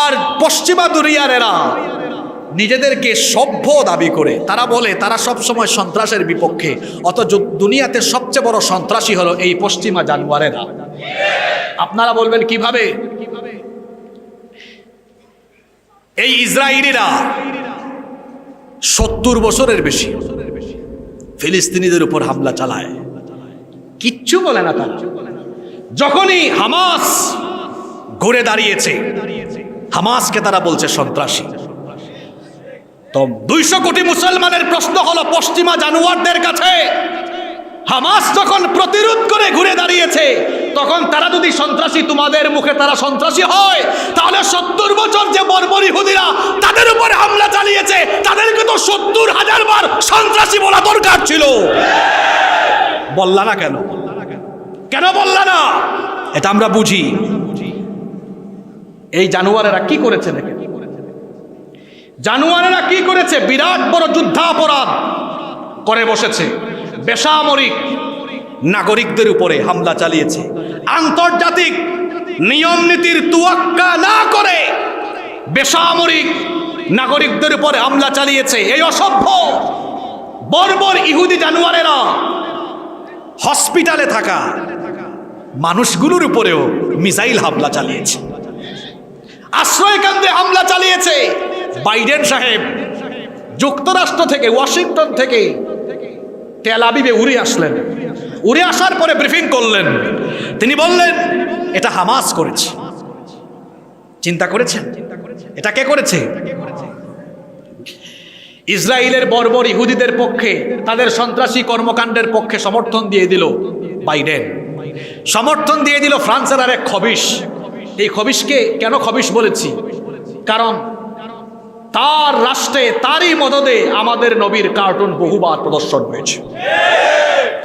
আর পশ্চিমা দুনিয়ার এরা নিজেদেরকে সভ্য দাবি করে, তারা বলে তারা সব সময় সন্ত্রাসের বিপক্ষে, অথচ দুনিয়াতে সবচেয়ে বড় সন্ত্রাসী হলো এই পশ্চিমা জানোয়ারেরা। আপনারা বলবেন কিভাবে? এই ইসরায়েলিরা 70 বছরের বেশি ফিলিস্তিনিদের উপর হামলা চালায়, কিচ্ছু বলে না তারা। যখনই হামাস ঘুরে দাঁড়িয়েছে, হামাসকে তারা বলছে সন্ত্রাসী। তো 200 কোটি মুসলমানের প্রশ্ন হলো পশ্চিমা জানোয়ারদের কাছে, হামাস যখন প্রতিরোধ করে ঘুরে দাঁড়িয়েছে, তখন তারা যদি সন্ত্রাসী, তোমাদের মুখে তারা সন্ত্রাসী হয়, তাহলে 70 বছর যে বর্বর ইহুদিরা তাদের উপরে হামলা চালিয়েছে, তাদেরকে তো 70,000 বার সন্ত্রাসী বলা দরকার ছিল। বললা না কেন? কেন বললা না? এটা আমরা বুঝি। এই জানোয়ারেরা কি করেছে দেখেন, জানোয়ারেরা কি করেছে? বিরাট বড় যুদ্ধাপরাধ করে বসেছে, বেসামরিক নাগরিকদের উপরে হামলা চালিয়েছে, আন্তর্জাতিক নিয়ম নীতির তোয়াক্কা না করে বেসামরিক নাগরিকদের উপরে হামলা চালিয়েছে। এই অসভ্য বর্বর ইহুদি জানোয়ারেরা হসপিটালে থাকা মানুষগুলোর উপরেও মিসাইল হামলা চালিয়েছে, আশ্রয় কেন্দ্রে হামলা চালিয়েছে। বাইডেন সাহেব যুক্তরাষ্ট্র থেকে, ওয়াশিংটন থেকে তেল আবিবে উড়ে আসলেন, উড়ে আসার পরে ব্রিফিং করলেন। তিনি বললেন এটা হামাস করেছে। চিন্তা করেছেন এটা কে করেছে? ইসরায়েলের বর্বর ইহুদিদের পক্ষে, তাদের সন্ত্রাসী কর্মকাণ্ডের পক্ষে সমর্থন দিয়ে দিল বাইডেন, সমর্থন দিয়ে দিল ফ্রান্সের আরেক খবিশ। এই খবিশকে কেন খবিশ বলেছি? কারণ তার রাষ্ট্রে, তারই মদদে আমাদের নবীর কার্টুন বহুবার প্রদর্শন হয়েছে।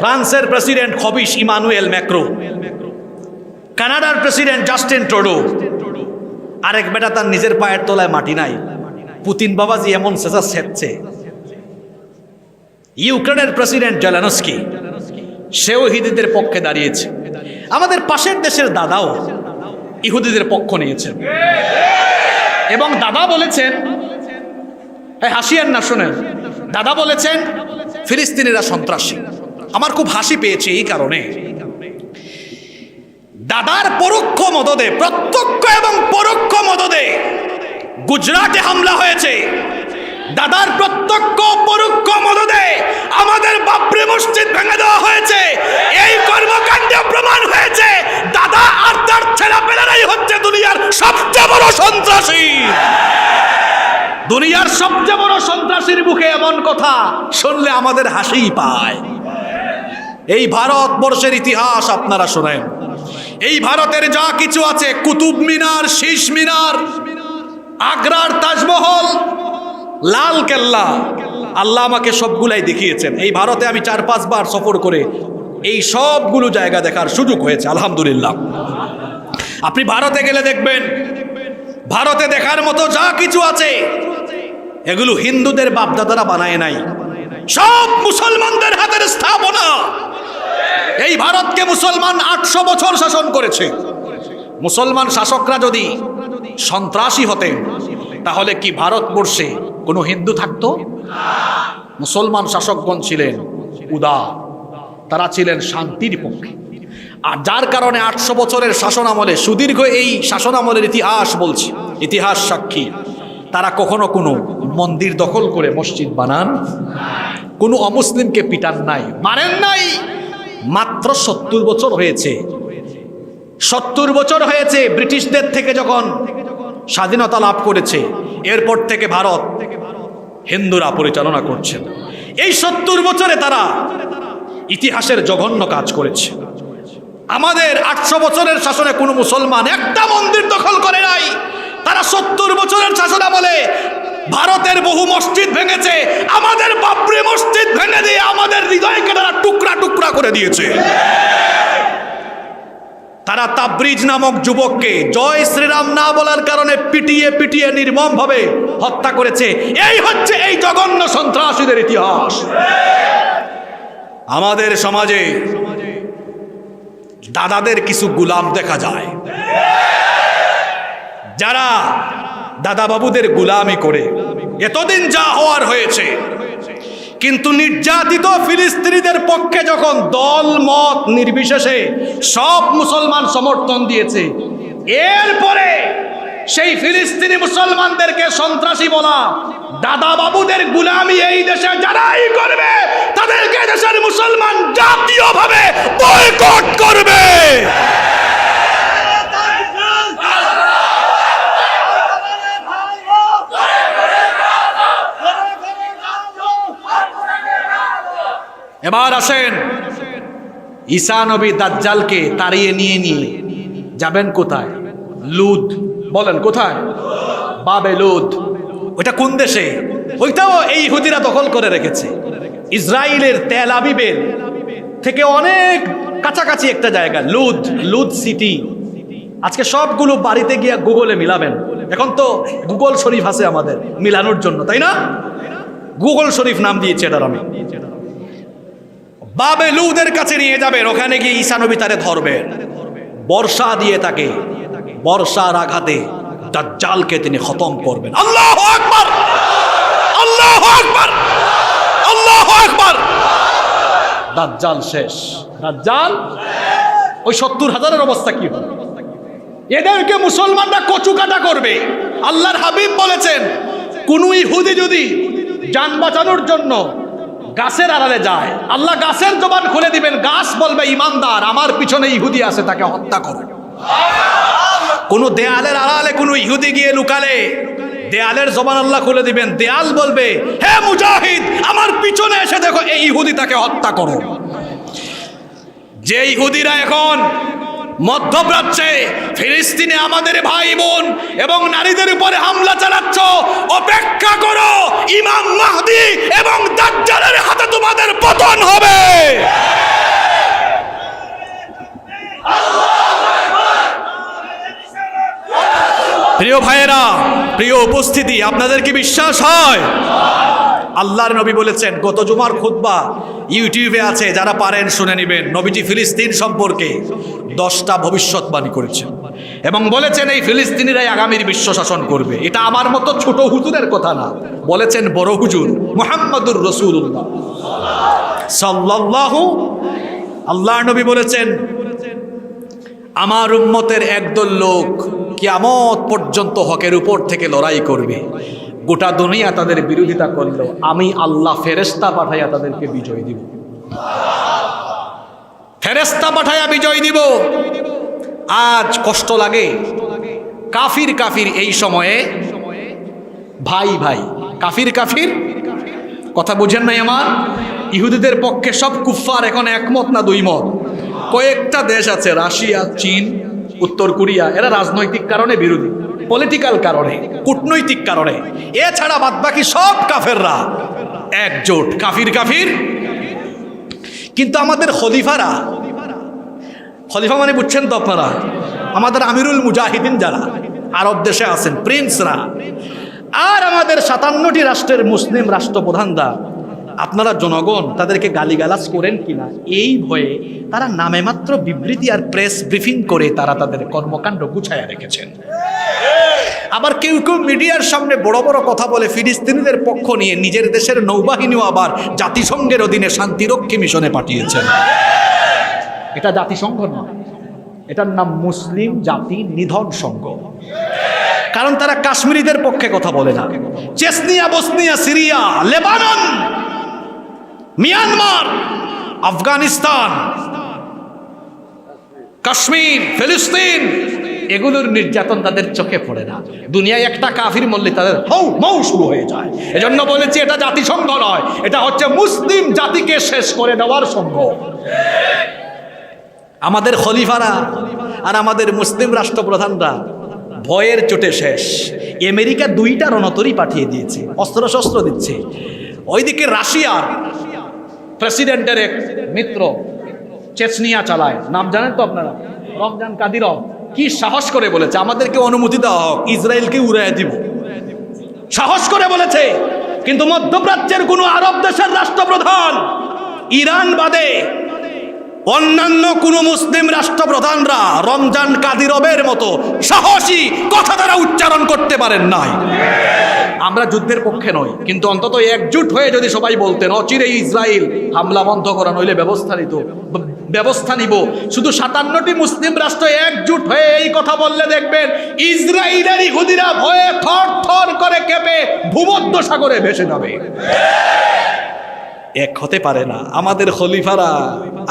ফ্রান্সের প্রেসিডেন্ট খবিশ ইমানুয়েল ম্যাক্রো, কানাডার প্রেসিডেন্ট জাস্টিন ট্রুডো, আরেক বেটা তার নিজের পায়ের তলায় মাটি নাই, পুতিন বাবাজি এমন সেসা সেচ্ছে। ইউক্রেনের প্রেসিডেন্ট জেলেনস্কি, সেও ইহুদিদের পক্ষে দাঁড়িয়েছে। আমাদের পাশের দেশের দাদাও ইহুদিদের পক্ষ নিয়েছেন, এবং দাদা বলেছেন, হাসিয়েন না শুনেন, দাদা বলেছেন ফিলিস্তিনিরা সন্ত্রাসী। আমার খুব হাসি পেয়েছে এই কারণে, দাদার পরোক্ষ মদদে, প্রত্যক্ষ এবং পরোক্ষ মদদে গুজরাটে হামলা হয়েছে, দাদার প্রত্যক্ষ পরোক্ষ মদদে আমাদের বাবরি মসজিদ ভেঙে দেওয়া হয়েছে। এই কর্মকাণ্ডে প্রমাণ হয়েছে দাদা আর তার ছেলেপেলেরাই হচ্ছে দুনিয়ার সবচেয়ে বড় সন্ত্রাসী। দুনিয়ার সবচেয়ে বড় সন্ত্রাসীর মুখে এমন কথা শুনলে আমাদের হাসিই পায়। এই ভারতবর্ষের ইতিহাস আপনারা শোনেন, এই ভারতের যা কিছু আছে, কুতুব মিনার, শীষ মিনার, আগ্রার তাজমহল, লাল কেল্লা, আল্লাহ আমাকে সবগুলাই দেখিয়েছেন। এই ভারতে আমি 4-5 বার সফর করে এই সবগুলো জায়গা দেখার সুযোগ হয়েছে আলহামদুলিল্লাহ। আপনি ভারতে গেলে দেখবেন, ভারতে দেখার মতো যা কিছু আছে এগুলো হিন্দুদের বাপদাদারা বানায় নাই, সব মুসলমানদের হাতের স্থাপনা। এই ভারতকে মুসলমান 800 বছর শাসন করেছে। মুসলমান শাসকরা যদি সন্ত্রাসী হতেন তাহলে কি ভারতবর্ষে কোনো হিন্দু থাকতো? মুসলমান শাসকগণ ছিলেন উদার, তারা ছিলেন শান্তির পক্ষে। আর যার কারণে 800 বছরের শাসন আমলে, সুদীর্ঘ এই শাসন আমলের ইতিহাস বলছি, ইতিহাস সাক্ষী, তারা কখনো কোনো মন্দির দখল করে মসজিদ বানান, কোনো অমুসলিমকে পিটান নাই, মারেন নাই। মাত্র 70 বছর হয়েছে, 70 বছর হয়েছে ব্রিটিশদের থেকে যখন স্বাধীনতা লাভ করেছে, এরপর থেকে ভারত হিন্দুরা পরিচালনা করছে। এই 70 বছরে তারা ইতিহাসের জঘন্য কাজ করেছে। আমাদের 800 বছরের শাসনে কোনো মুসলমান একটা মন্দির দখল করে নাই। তারা 70 বছরের শাসন আমলে ভারতের বহু মসজিদ ভেঙেছে, আমাদের বাবরি মসজিদ ভেঙে দিয়ে আমাদের হৃদয়কে তারা টুকরা টুকরা করে দিয়েছে। তারা তাবরিজ নামক যুবককে জয় শ্রীরাম না বলার কারণে পিটিয়ে পিটিয়ে নির্মমভাবে হত্যা করেছে। এই হচ্ছে এই জঘন্য সন্ত্রাসীদের ইতিহাস। আমাদের সমাজে দাদাদের কিছু গুলাম দেখা যায়, যারা দাদা বাবুদের গুলামি করে এতদিন যা হওয়ার হয়েছে। কিন্তু নির্যাতিত ফিলিস্তিনিদের পক্ষে যখন দল মত নির্বিশেষে সব মুসলমান সমর্থন দিয়েছে, এরপরে সেই ফিলিস্তিনি মুসলমানদেরকে সন্ত্রাসী বলা, দাদা বাবুদের গুলামি এই দেশে যারাই করবে তাদেরকে দেশের মুসলমান জাতীয়ভাবে বয়কট করবে। এবার আসেন, ঈসা নবী দাজ্জালকে তাড়িয়ে নিয়ে যাবেন কোথায়? লুদ। বলেন কোথায়? বাবে লুদ। ওইটা কোন দেশে? ওইটাও এই ইহুদিরা দখল করে রেখেছে। ইসরায়েলের তেল আবিবের থেকে অনেক কাছাকাছি একটা জায়গা লুদ, লুদ সিটি। আজকে সবগুলো বাড়িতে গিয়ে গুগলে মিলাবেন। এখন তো গুগল শরীফ আছে আমাদের মিলানোর জন্য, তাই না? গুগল শরীফ নাম দিয়েছে এটার আমি। বাবে লুদের কাছে নিয়ে যাবেন, ওখানে গিয়ে ঈসা নবী তারে ধরবেন, বর্ষা দিয়ে তাকে, বর্ষার আঘাতে দাজ্জালকে তিনি খতম করবেন। আল্লাহু আকবার, আল্লাহু আকবার, আল্লাহু আকবার। দাজ্জাল শেষ, দাজ্জাল। ওই 70,000-এর অবস্থা কি হবে? এদেরকে মুসলমানরা কচুকাটা করবে। আল্লাহর হাবিব বলেছেন, কোন ইহুদি যদি জান বাঁচানোর জন্য গাছের আড়ালে যায়, আল্লাহ গাছের জবান খুলে দিবেন, গাছ বলবে ইমানদার, আমার পিছনে ইহুদি আছে, তাকে হত্যা করো। কোন দেয়ালের আড়ালে কোন ইহুদি গিয়ে লুকালে, দেয়ালের জবান আল্লাহ খুলে দিবেন, দেয়াল বলবে হে মুজাহিদ, আমার পিছনে এসে দেখো এই ইহুদি, তাকে হত্যা করো। যে ইহুদিরা এখন মধ্যপ্রাচ্যে, ফিলিস্তিনে আমাদের ভাই বোন এবং নারীদের উপরে হামলা চালাচ্ছ, অপেক্ষা করো, ইমাম মাহদী এবং দাজ্জালের হাতে তোমাদের পতন হবে। প্রিয় ভাইয়েরা, প্রিয় উপস্থিতি, আপনাদের কি বিশ্বাস হয়? আল্লাহর নবী বলেছেন, গত জুমার খুতবা ইউটিউবে আছে, যারা পারেন শুনে নেবেন। নবীজি ফিলিস্তিন সম্পর্কে 10টা ভবিষ্যৎবাণী করেছেন এবং বলেছেন এই ফিলিস্তিনিরাই আগামীর বিশ্ব শাসন করবে। এটা আমার মতো ছোট হুজুরের কথা না, বলেছেন বড় হুজুর মুহাম্মদুর রাসূলুল্লাহ সাল্লাল্লাহু। আল্লাহর নবী বলেছেন, আমার উম্মতের একদল লোক কিয়ামত পর্যন্ত হকের উপর থেকে লড়াই করবে। গোটা দুনিয়া তাদের বিরোধিতা করলেও আমি আল্লাহ ফেরেশতা পাঠাইয়া তাদেরকে বিজয় দিব, ফেরেশতা পাঠাইয়া বিজয় দিব। আজ কষ্ট লাগে, কাফির কাফির এই সময়ে ভাই ভাই, কাফির কাফির কথা বুঝেন নাই আমার? ইহুদিদের পক্ষে সব কুফফার এখন একমত না দুই মত। কয়েকটা দেশ আছে, রাশিয়া, চীন, উত্তর কোরিয়া, এরা রাজনৈতিক কারণে বিরোধী, পলিটিক্যাল কারণে, কূটনৈতিক কারণে। এছাড়া বাদ বাকি সব কাফেররা একজোট, কাফির কাফির। কিন্তু আমাদের খলিফারা, খলিফা মানে বুঝছেন তো আপনারা, আমাদের আমিরুল মুজাহিদিন যারা আরব দেশে আছেন, প্রিন্সরা, আর আমাদের 57টি রাষ্ট্রের মুসলিম রাষ্ট্রপ্রধানরা, আপনারা জনগণ তাদেরকে গালিগালাজ করেন কিনা এই ভয়ে তারা নামে মাত্র বিবৃতি আর প্রেস ব্রিফিং করে তারা তাদের কর্মকাণ্ড গুছায়া রেখেছেন। আবার কেউ কেউ মিডিয়ার সামনে বড় বড় কথা বলে ফিলিস্তিনিদের পক্ষ নিয়ে নিজের দেশের নৌবাহিনীও আবার জাতিসংঘের অধীনে শান্তিরক্ষী মিশনে পাঠিয়েছেন। এটা জাতিসংঘ নয়, এটার নাম মুসলিম জাতি নিধন সংঘ। কারণ তারা কাশ্মীরিদের পক্ষে কথা বলে না। Chechnya, Bosnia, Syria, Lebanon, Myanmar, Afghanistan, Kashmir, ফিলিস্তিন, এগুলোর নির্যাতন তাদের চোখে পড়ে না। দুনিয়ায় একটা কাফির মরলে তাদের হৌ মৌ শুরু হয়ে যায়। এজন্য বলেছি এটা জাতিসংঘ নয়, এটা হচ্ছে মুসলিম জাতিকে শেষ করে দেওয়ার সংঘ। আমাদের খলিফারা আর আমাদের মুসলিম রাষ্ট্রপ্রধানরা ভয়ের চোটে শেষ। আমেরিকা 2টা রণতরী পাঠিয়ে দিয়েছে, অস্ত্র শস্ত্র দিচ্ছে। ওইদিকে রাশিয়ার প্রেসিডেন্টের এক মিত্র চেচনিয়া চালায়, নাম জানেন তো আপনারা, রমজান কাদিরভ, কি সাহস করে বলেছে আমাদেরকে অনুমতি দেওয়া হোক, ইসরায়েলকে উড়াইয়া দিব, সাহস করে বলেছে। কিন্তু মধ্যপ্রাচ্যের কোনো আরব দেশের রাষ্ট্রপ্রধান, ইরান বাদে অন্যান্য কোন মুসলিম রাষ্ট্রপ্রধানরা রমজান কাদিরবের মতো সাহসী কথা তারা উচ্চারণ করতে পারেন নাই। আমরা যুদ্ধের পক্ষে নই, কিন্তু অন্তত একজুট হয়ে যদি সবাই বলতেন অচিরেই ইসরায়েল হামলা বন্ধ করা, নইলে ব্যবস্থা নিব। শুধু 57টি মুসলিম রাষ্ট্র একজুট হয়ে এই কথা বললে দেখবেন ইসরায়েলের ইহুদিরা ভয়ে থর থর করে কেঁপে ভূমধ্য সাগরে ভেসে যাবে। এক হতে পারে না আমাদের খলিফারা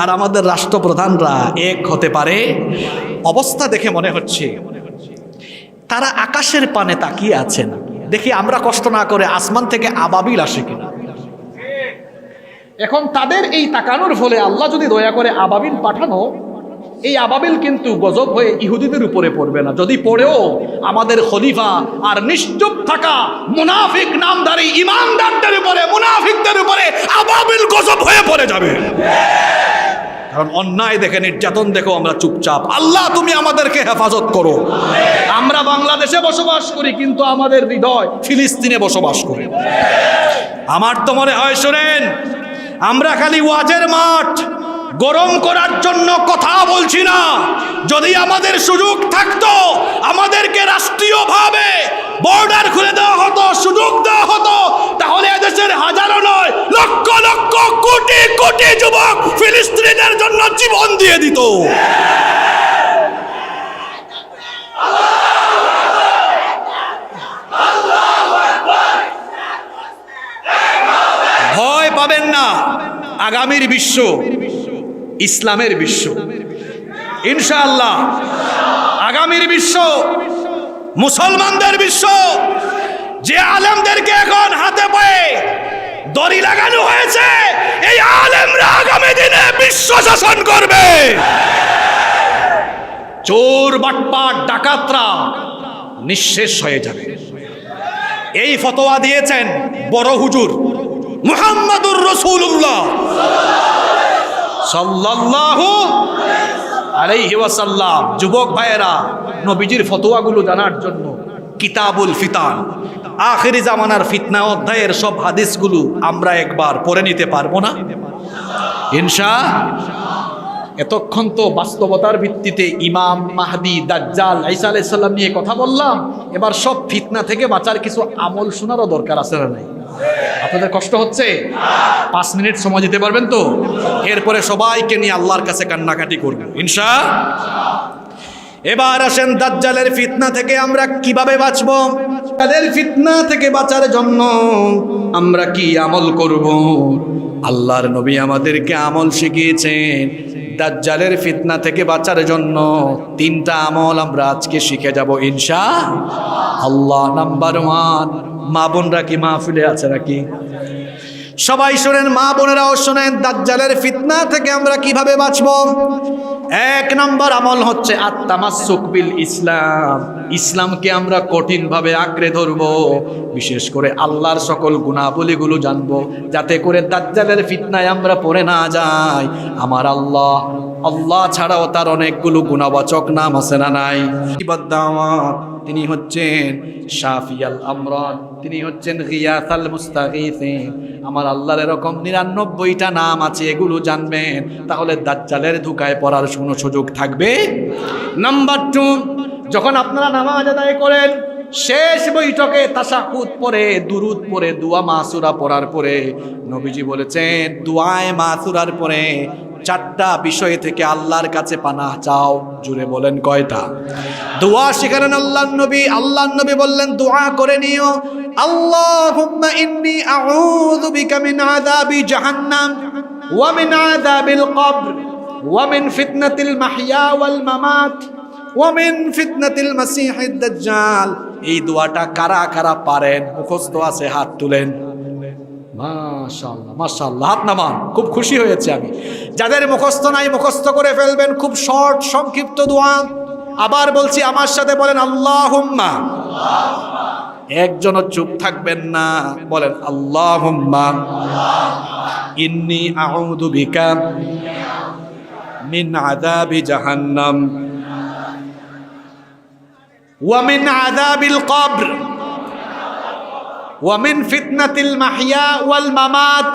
আর আমাদের রাষ্ট্রপ্রধানরা, এক হতে পারে। অবস্থা দেখে মনে হচ্ছে তারা আকাশের পানে তাকিয়ে আছেন। দেখি আমরা কষ্ট না করে আসমান থেকে আবাবিল আসে কিনা। এখন তাদের এই তাকানোর ফলে আল্লাহ যদি দয়া করে আবাবিল পাঠানো, এই আবাবিল কিন্তু গজব হয়ে ইহুদিদের উপরে পড়বে না। যদি পড়েও আমাদের খলিফা আর নিশ্চুপ থাকা মুনাফিক নামধারী ইমানদারদের উপরে, মুনাফিকদের উপরে আবাবিল গজব হয়ে পড়ে যাবে। কারণ অন্যায় দেখে, নির্যাতন দেখো আমরা চুপচাপ। আল্লাহ তুমি আমাদেরকে হেফাজত করো। আমরা বাংলাদেশে বসবাস করি, কিন্তু আমাদের হৃদয় ফিলিস্তিনে বসবাস করে। আমার তো মনে হয়, শোনেন, আমরা খালি ওয়াজের মাঠ গরম করার জন্য কথা বলছি না। যদি আমাদের সুযোগ থাকতো, আমাদেরকে রাষ্ট্রীয়ভাবে বর্ডার খুলে দেওয়া হতো, সুযোগ দেওয়া হতো, তাহলে এদেশের হাজারো নয় লক্ষ লক্ষ কোটি কোটি যুবক ফিলিস্তিনিদের জন্য জীবন দিয়ে দিত। ভয় পাবেন না, আগামীর বিশ্ব ইসলামের বিশ্ব, ইনশাআল্লাহ। আগামীর বিশ্ব মুসলমানদের বিশ্ব। যে আলেমদেরকে এখন হাতে পায়ে দড়ি লাগানো হয়েছে, এই আলেমরা আগামী দিনে বিশ্ব শাসন করবে। চোর, বাটপাট, ডাকাতরা নিঃশেষ হয়ে যাবে। এই ফতোয়া দিয়েছেন বড় হুজুর মুহাম্মাদুর রাসূলুল্লাহ সাল্লাল্লাহু আলাইহি ওয়াসাল্লাম। যুবক ভাইয়েরা, নবীজির ফতোয়াগুলো জানার জন্য কিতাবুল ফিতান, আখিরি জামানার ফিতনা অধ্যায়ের সব হাদিসগুলো আমরা একবার পড়ে নিতে পারবো না ইনশাআল্লাহ? এতক্ষণ তো বাস্তবতার ভিত্তিতে ইমাম, মাহদি, দাজ্জাল, ঈসা আলাইহিস সালাম নিয়ে কথা বললাম। এবার সব ফিতনা থেকে বাঁচার কিছু আমল শোনারও দরকার আছে না নাই? আপনাদের কষ্ট হচ্ছে? 5 মিনিট সময় দিতে পারবেন তো? এরপরে সবাইকে নিয়ে আল্লাহর কাছে কান্নাকাটি করব ইনশাআল্লাহ। এবার আসেন দাজ্জালের ফিতনা থেকে আমরা কিভাবে বাঁচব। তাদের ফিতনা থেকে বাঁচার জন্য আমরা কি আমল করব? আল্লাহর নবী আমাদেরকে আমল শিখিয়েছেন। দাজ্জালের ফিতনা থেকে বাঁচার জন্য 3টা আমল আমরা আজকে শিখে যাব ইনশাআল্লাহ। নাম্বার 1, মা বোনরা কি মাহফিলে আছে নাকি? সবাই শোনেন, মা বোনেরাও শোনেন, দাজ্জালের ফিতনা থেকে আমরা কিভাবে বাঁচব। এক নম্বর আমল হচ্ছে আত-তামাসসুক বিল ইসলাম। ইসলামকে আমরা কঠিনভাবে আঁকড়ে ধরব, বিশেষ করে আল্লাহর সকল গুণাবলীগুলো জানবো, যাতে করে দাজ্জালের ফিতনায় আমরা পড়ে না যাই। আমার আল্লাহ ছাড়াও তার অনেকগুলো গুণবাচক নাম আছে না নাই? তিনি হচ্ছেন শাফিয়াল আমরান, তিনি হচ্ছেন গিয়াসাল মুস্তাগীসিন। আমার আল্লাহর এরকম ৯৯টা নাম আছে, এগুলো জানবেন, তাহলে দাজ্জালের ধোঁকায় পড়ার কোনো সুযোগ থাকবে। নাম্বার 2, যখন আপনারা নামাজ আদায় করেন, শেষ বৈঠকে তাশাহুদ পড়ে, দুরুদ পড়ে, দোয়া মাসুরা পড়ার পরে নবীজি বলেছেন, দোয়ায়ে মাসুরার পরে 4টা বিষয় থেকে আল্লাহর কাছে পানাহ চাও। জুড়ে বলেন কয়টা? দোয়া শিখালেন আল্লাহর নবী বললেন, দোয়া করে নিও, আল্লাহুম্মা ইন্নী আউযু বিকা মিন আযাবি জাহান্নাম ওয়া মিন আযাবিল কবর ওয়া মিন ফিতনাতিল মাহইয়া ওয়াল মামাত ওয়া মিন ফিতনাতিল মাসিহিদ দাজ্জাল। এই দোয়াটা কারা কারা পারেন, মুখস্থ আছে, হাত তুলেন। মাশাআল্লাহ, মাশাআল্লাহ, হাত নামান, খুব খুশি হয়েছে আমি। যাদের মুখস্থ নাই, মুখস্থ করে ফেলবেন। খুব শর্ট, সংক্ষিপ্ত দোয়া। আবার বলছি, আমার সাথে বলেন, আল্লাহুম্মা। একজনও চুপ থাকবেন না, বলেন আল্লাহুম্মা ইন্নী আউযু বিকা মিন আযাবি জাহান্নাম ওয়া মিন আযাবিল কবর ওয়া মিন ফিতনাতিল মাহইয়া ওয়াল মামাত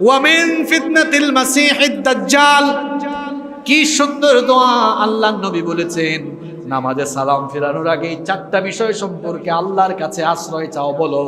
ওয়া মিন ফিতনাতিল মাসিহিদ দাজ্জাল। কি সুন্দর দোয়া! আল্লাহর নবী বলেছেন, নামাজে সালাম ফেরানোর আগে 4টা বিষয় সম্পর্কে আল্লাহর কাছে আশ্রয় চাও। বলো,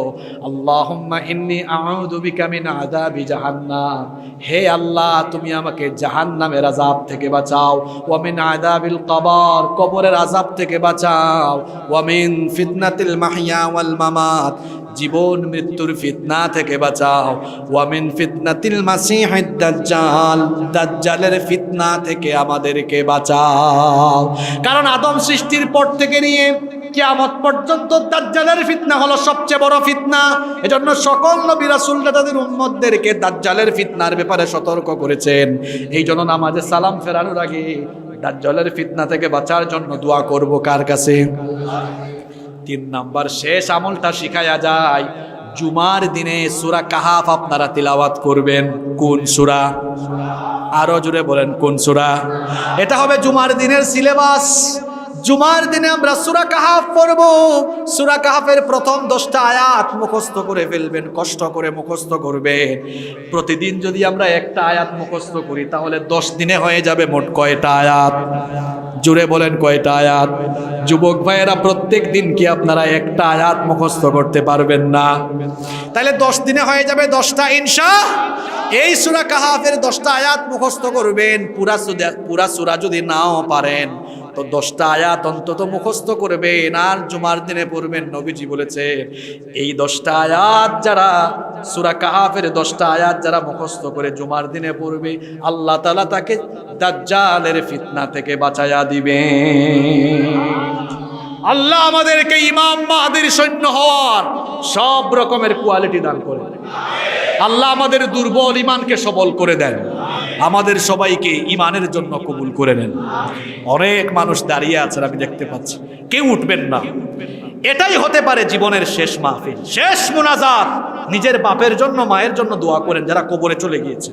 আল্লাহুম্মা ইন্নী আউযু বিকা মিন আযাবি জাহান্নাম। হে আল্লাহ, তুমি আমাকে জাহান্নামের আযাব থেকে বাঁচাও। ওয়া মিন আযাবিল কবর, কবরের আযাব থেকে বাঁচাও। ওয়া মিন ফিতনাতিল মাহইয়া ওয়াল মামাত, জীবন মৃত্যুর ফিতনা থেকে বাঁচাও। ওয়া মিন ফিতনাতিল মাসিহিদ দাজ্জাল, দাজ্জালের ফিতনা থেকে আমাদেরকে বাঁচাও। কারণ আদম সৃষ্টির পর থেকে নিয়ে কিয়ামত পর্যন্ত দাজ্জালের ফিতনা হলো সবচেয়ে বড় ফিতনা। এজন্য সকল নবী রাসূলরা তাদের উম্মতদেরকে দাজ্জালের ফিতনার ব্যাপারে সতর্ক করেছেন। এই জন্য নামাজে সালাম ফেরানোর আগে দাজ্জালের ফিতনা থেকে বাঁচার জন্য দোয়া করব কার কাছে? 3 নাম্বার শেষ আমলটা শিখায়া যায়, জুমার দিনে সূরা কাহাফ আপনারা তিলাওয়াত করবেন। কোন সূরা? আরো জোরে বলেন, কোন সূরা? এটা হবে জুমার দিনের সিলেবাস। জুমার দিনে আমরা সূরা কাহাফ পড়ব। সূরা কাহাফের প্রথম 10টা আয়াত মুখস্থ করে ফেলবেন, কষ্ট করে মুখস্থ করবেন। প্রতিদিন যদি আমরা একটা আয়াত মুখস্থ করি, তাহলে 10 দিনে হয়ে যাবে মোট কয়টা আয়াত? জুড়ে বলেন, কয়টা আয়াত? যুবক ভাইয়েরা, প্রত্যেক দিন কি আপনারা একটা আয়াত মুখস্থ করতে পারবেন না? তাহলে 10 দিনে হয়ে যাবে 10টা এই সূরা কাহাফের 10টা আয়াত মুখস্থ করবেন। পুরা সূরা যদি নাও পারেন, তো 10টা আয়াত অন্তত মুখস্থ করবেন, আর জুমার দিনে পড়বেন। নবীজি বলেছেন, এই 10টা আয়াত যারা, সূরা কাহাফের 10টা আয়াত যারা মুখস্থ করে জুমার দিনে পড়বে, আল্লাহ তাআলা তাকে দাজ্জালের ফিতনা থেকে বাঁচায়া দিবেন। আল্লাহ আমাদেরকে ইমাম মাহদির সৈন্য হওয়ার সব রকমের কোয়ালিটি দান করেন। আল্লাহ আমাদের দুর্বল ইমানকে সবল করে দেন। আমাদের সবাইকে ইমানের জন্য কবুল করে নেন। অনেক মানুষ দাঁড়িয়ে আছেন, আমি দেখতে পাচ্ছি, কেউ উঠবেন না। এটাই হতে পারে জীবনের শেষ মাহফিল, শেষ মুনাজাত। নিজের বাপের জন্য, মায়ের জন্য দোয়া করেন যারা কবরে চলে গিয়েছে।